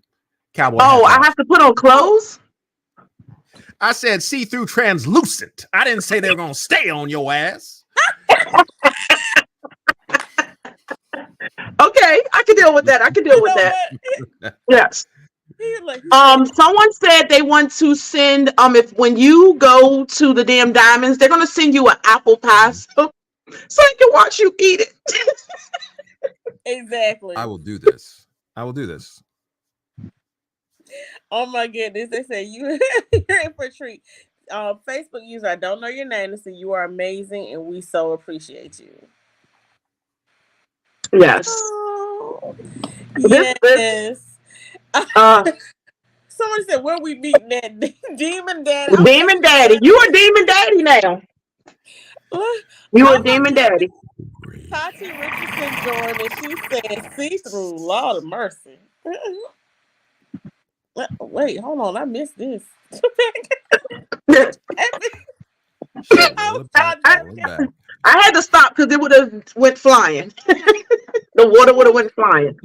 Cowboy. Oh, I have to put on clothes? I said see-through translucent. I didn't say they were going to stay on your ass. Okay, I can deal with that. Yes. Someone said they want to send if when you go to the damn Diamonds, they're gonna send you an apple pie so I can watch you eat it. Exactly. I will do this. Oh my goodness. They say you're in for a treat. Facebook user, I don't know your name, they say you are amazing and we so appreciate you. Yes. Oh, yes. Someone said, where we meeting that Demon Daddy? Demon Daddy. You a Demon Daddy now. You a Demon Daddy. Tati Richardson joined and she said, see-through, Lord of mercy. Wait, hold on. I missed this. I had to stop because it would have went flying. The water would have went flying.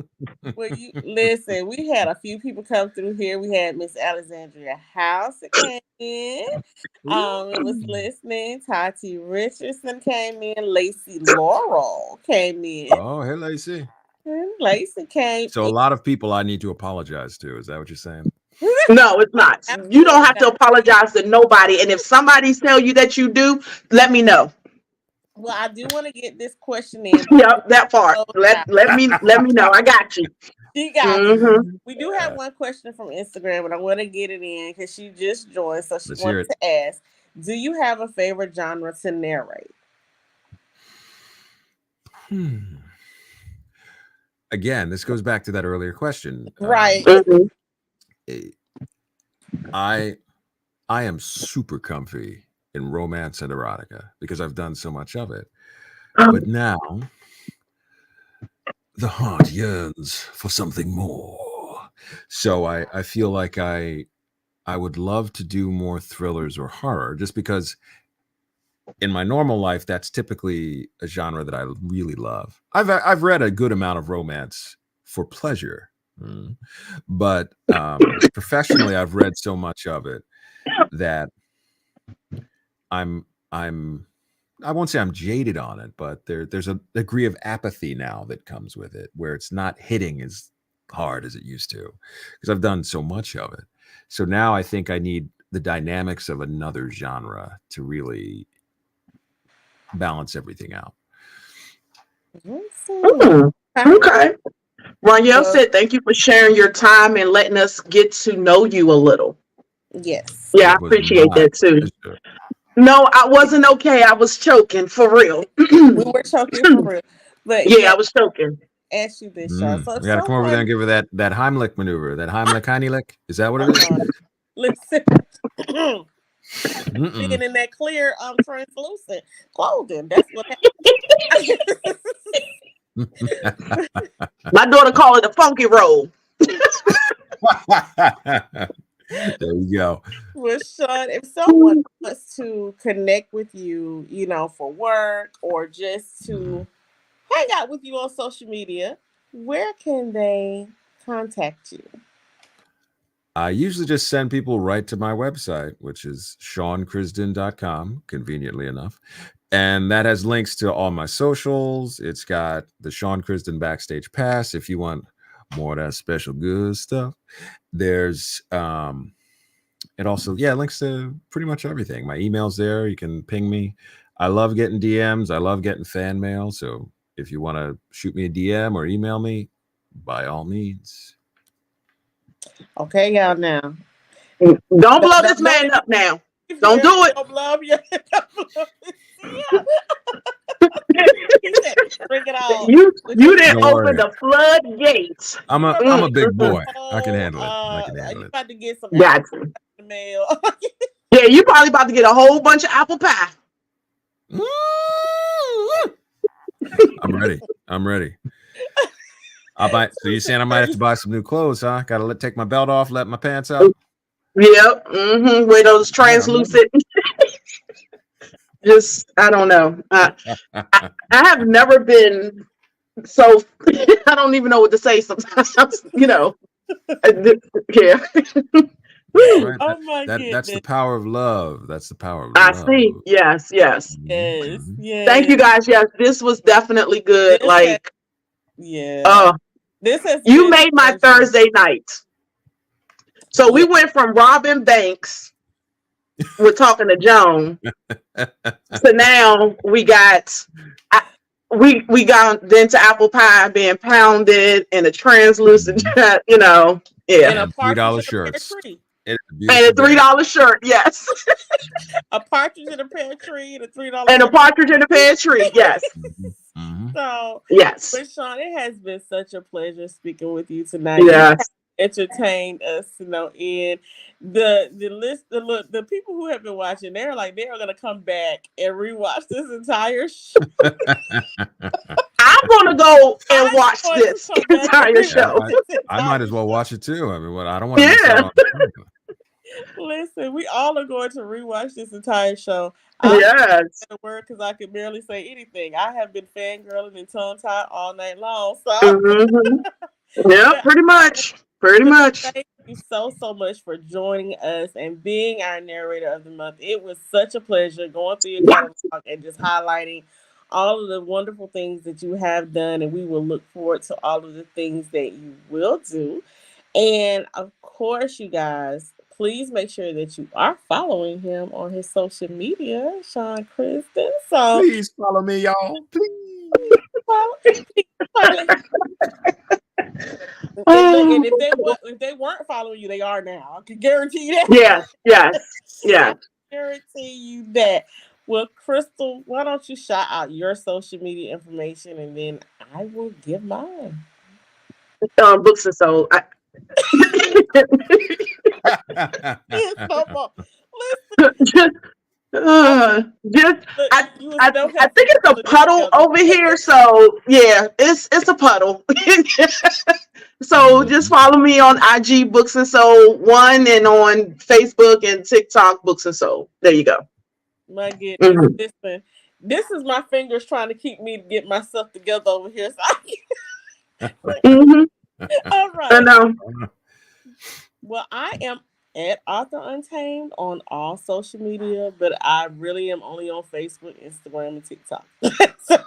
Well, you listen. We had a few people come through here. We had Miss Alexandria House that came in. It was listening. Tati Richardson came in. Lacey Laurel came in. Oh, hey, Lacey. And Lacey came. So a lot of people I need to apologize to. Is that what you're saying? No, it's not. Absolutely. You don't have to apologize to nobody. And if somebody tell you that you do, let me know. Well, I do want to get this question in. Yep, that part. Let me know. I got you. She got you. We do have one question from Instagram, and I want to get it in because she just joined, so she wanted to ask: do you have a favorite genre to narrate? Again, this goes back to that earlier question. Right. I am super comfy in romance and erotica because I've done so much of it. But now the heart yearns for something more. So I feel like I would love to do more thrillers or horror just because in my normal life, that's typically a genre that I really love. I've read a good amount of romance for pleasure. But professionally, I've read so much of it that I won't say I'm jaded on it, but there's a degree of apathy now that comes with it, where it's not hitting as hard as it used to, because I've done so much of it. So now I think I need the dynamics of another genre to really balance everything out. Okay. Roniel said, thank you for sharing your time and letting us get to know you a little. Yes. Yeah, I appreciate that too. No, I wasn't okay. I was choking for real. We were choking for real. But yeah, I was choking. Ask you this, Sean. So we got to come over there and give her that Heimlich maneuver, that Heimlich. Is that what it is? Listen. being in that clear, translucent clothing. That's what My daughter call it a funky roll. There you go. Well, Sean, if someone wants to connect with you, for work or just to hang out with you on social media, where can they contact you? I usually just send people right to my website, which is seancrisden.com, conveniently enough. And that has links to all my socials. It's got the Sean Crisden Backstage Pass if you want more of that special good stuff. There's it also, links to pretty much everything. My email's there. You can ping me. I love getting DMs. I love getting fan mail. So if you want to shoot me a DM or email me, by all means. Okay, y'all now. Don't blow this man up now. Don't do it. Don't love you. Bring it on. You didn't open the floodgates. I'm a big boy. I can handle it. You about to get some gotcha. in the mail. Yeah, you probably about to get a whole bunch of apple pie. I'm ready. So you're saying I might have to buy some new clothes, huh? Gotta take my belt off, let my pants out. Yep. Wear those translucent. Just, I don't know. I have never been so. I don't even know what to say sometimes. Yeah. Right. Oh my goodness. That's the power of love. That's the power of love. I see. Yes. Yes. Thank you guys. Yes, this was definitely good. You made my Thursday night. So we went from Robin Banks, we're talking to Joan, so now we got then to apple pie being pounded and a translucent, And a $3 shirts. And a $3 shirt, yes. A partridge in a pear tree and a $3. And a partridge in a pear tree, yes. So yes. But Sean, it has been such a pleasure speaking with you tonight. Yes. Entertained us, and the people who have been watching, they're gonna come back and rewatch this entire show. I'm gonna go and watch this entire show. I might as well watch it too. I mean, I don't want to miss out on Listen, we all are going to rewatch this entire show. Yes. A word because I can barely say anything. I have been fangirling and tongue tied all night long. So yeah, pretty much. Thank you so much for joining us and being our narrator of the month. It was such a pleasure going through your catalog and just highlighting all of the wonderful things that you have done, and we will look forward to all of the things that you will do. And of course, you guys, please make sure that you are following him on his social media, Sean Crisden. So please follow me, y'all. Please. And if they weren't following you, they are now. I can guarantee you that. Yeah. I guarantee you that. Well, Crystal, why don't you shout out your social media information and then I will give mine. Books and Soul. I think it's a puddle over here, so yeah, it's a puddle. So just follow me on IG Books and Soul 1 and on Facebook and TikTok Books and Soul. There you go. My goodness, listen, this is my fingers trying to keep me to get myself together over here. So all right. I know. Well, I am at Author Untamed on all social media, but I really am only on Facebook, Instagram, and TikTok. So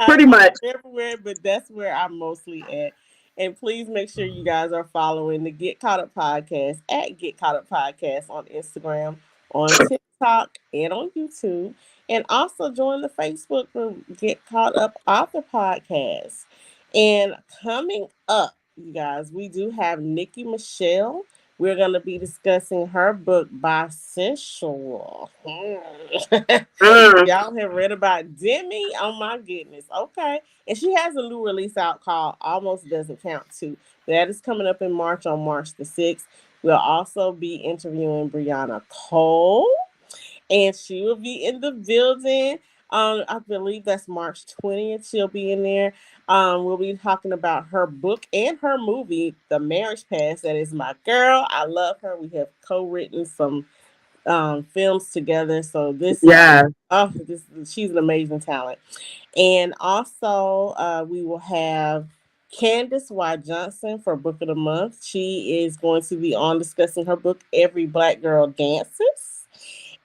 pretty much everywhere, but that's where I'm mostly at. And please make sure you guys are following the Get Caught Up Podcast at Get Caught Up Podcast on Instagram, on TikTok, and on YouTube. And also join the Facebook group, Get Caught Up Author Podcast. And coming up, you guys, we do have Nikki Michelle. We're going to be discussing her book, Bisexual. Y'all have read about Demi? Oh, my goodness. Okay. And she has a new release out called Almost Doesn't Count, too. That is coming up in March, on March the 6th. We'll also be interviewing Brianna Cole, and she will be in the building. I believe that's March 20th. She'll be in there. We'll be talking about her book and her movie, The Marriage Pass. That is my girl. I love her. We have co-written some films together. So Yeah. she's an amazing talent. And also, we will have Candace Y. Johnson for Book of the Month. She is going to be on discussing her book, Every Black Girl Dances.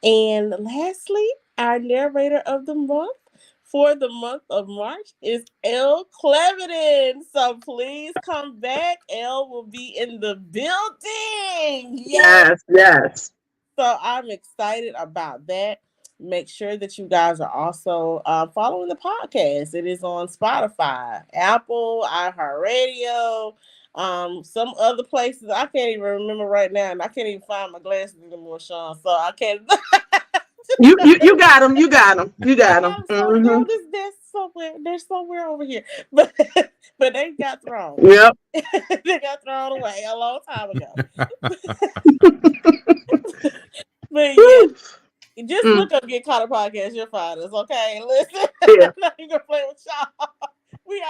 And lastly, our narrator of the month for the month of March is Elle Clevedon. So please come back. Elle will be in the building. Yes, yes. So I'm excited about that. Make sure that you guys are also following the podcast. It is on Spotify, Apple, iHeartRadio, some other places. I can't even remember right now, and I can't even find my glasses anymore, Sean. So I can't. You got them. You got them. You got them. No, this somewhere. They're somewhere over here, but they got thrown. Yep. They got thrown away a long time ago. But yeah. Just look up Get Caught Up Podcast. You'll find us, okay? Listen, Yeah. I'm not even gonna play with y'all. We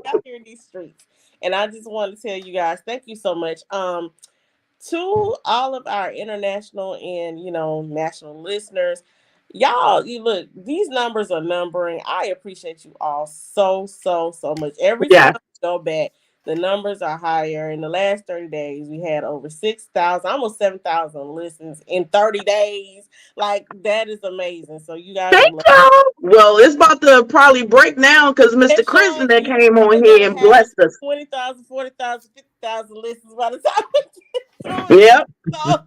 out here in these streets. And I just want to tell you guys, thank you so much. To all of our international and national listeners, y'all, you look, these numbers are numbering. I appreciate you all so much. Every time we go back, the numbers are higher. In the last 30 days, we had over 6,000, almost 7,000 listens in 30 days. Like, that is amazing. So you guys Thank you. Well, it's about to probably break now because Mr. Crisden that came on here and blessed us. 20,000, 40,000, 50,000 listens by the time we get through it. Yep. So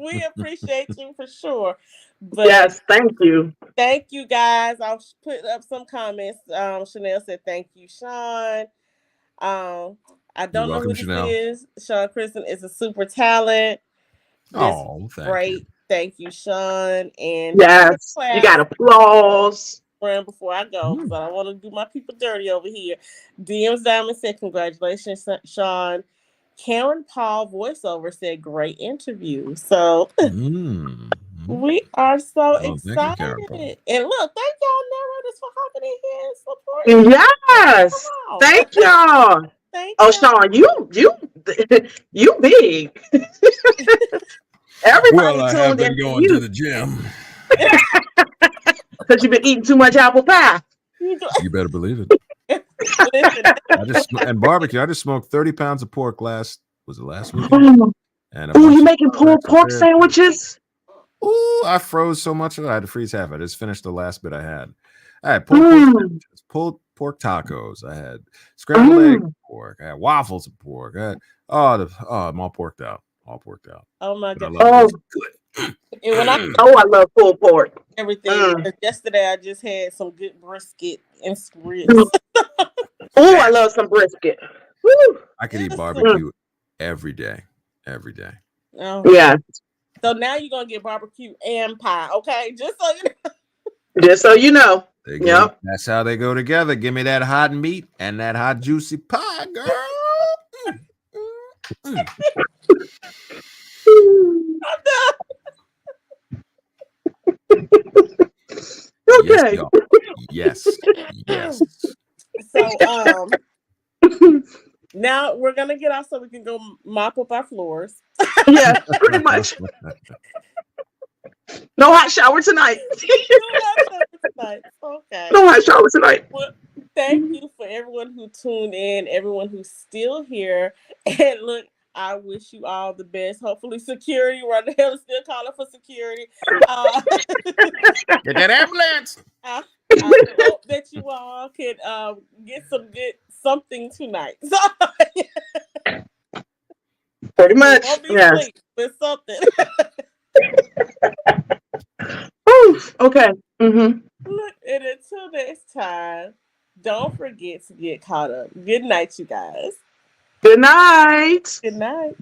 we appreciate you for sure. But yes, thank you. Thank you, guys. I'll put up some comments. Chanel said, thank you, Sean. I don't know who this is. Sean Crisden is a super talent. Great. Thank you, Sean. And yes, you got applause. Before I go, because I don't want to do my people dirty over here. DM's Diamond said, congratulations, Sean. Karen Paul voiceover said, great interview. So we are so excited. And look, thank y'all narrators for hopping in here and supporting. Yes. Thank y'all. Sean, you big. Everybody I have been going to the gym. Because you've been eating too much apple pie. You better believe it. And barbecue. I just smoked 30 pounds of pork last week? And you making pulled pork sandwiches? Ooh, I froze so much of it. I had to freeze half. I just finished the last bit I had. I had pulled pork tacos. I had scrambled egg pork. I had waffles of pork. I'm all porked out. Oh my God! Good. And when I love pulled pork. Everything. Yesterday I just had some good brisket and ribs. I love some brisket. Woo. I could eat barbecue every day. Oh. Yeah. So now you're gonna get barbecue and pie, okay? Just so you know. Yep. That's how they go together. Give me that hot meat and that hot juicy pie, girl. I'm done. Okay. Yes. So now we're gonna get off so we can go mop up our floors. Yeah, pretty much. No hot shower tonight. Okay. No hot shower tonight. Well, thank you for everyone who tuned in, everyone who's still here. And look, I wish you all the best. Hopefully, security. Right now, still calling for security. Get that ambulance. I hope that you all can get something tonight. Pretty much. Yeah. But something. Okay. Mm-hmm. Look, and until next time, don't forget to get caught up. Good night, you guys. Good night. Good night.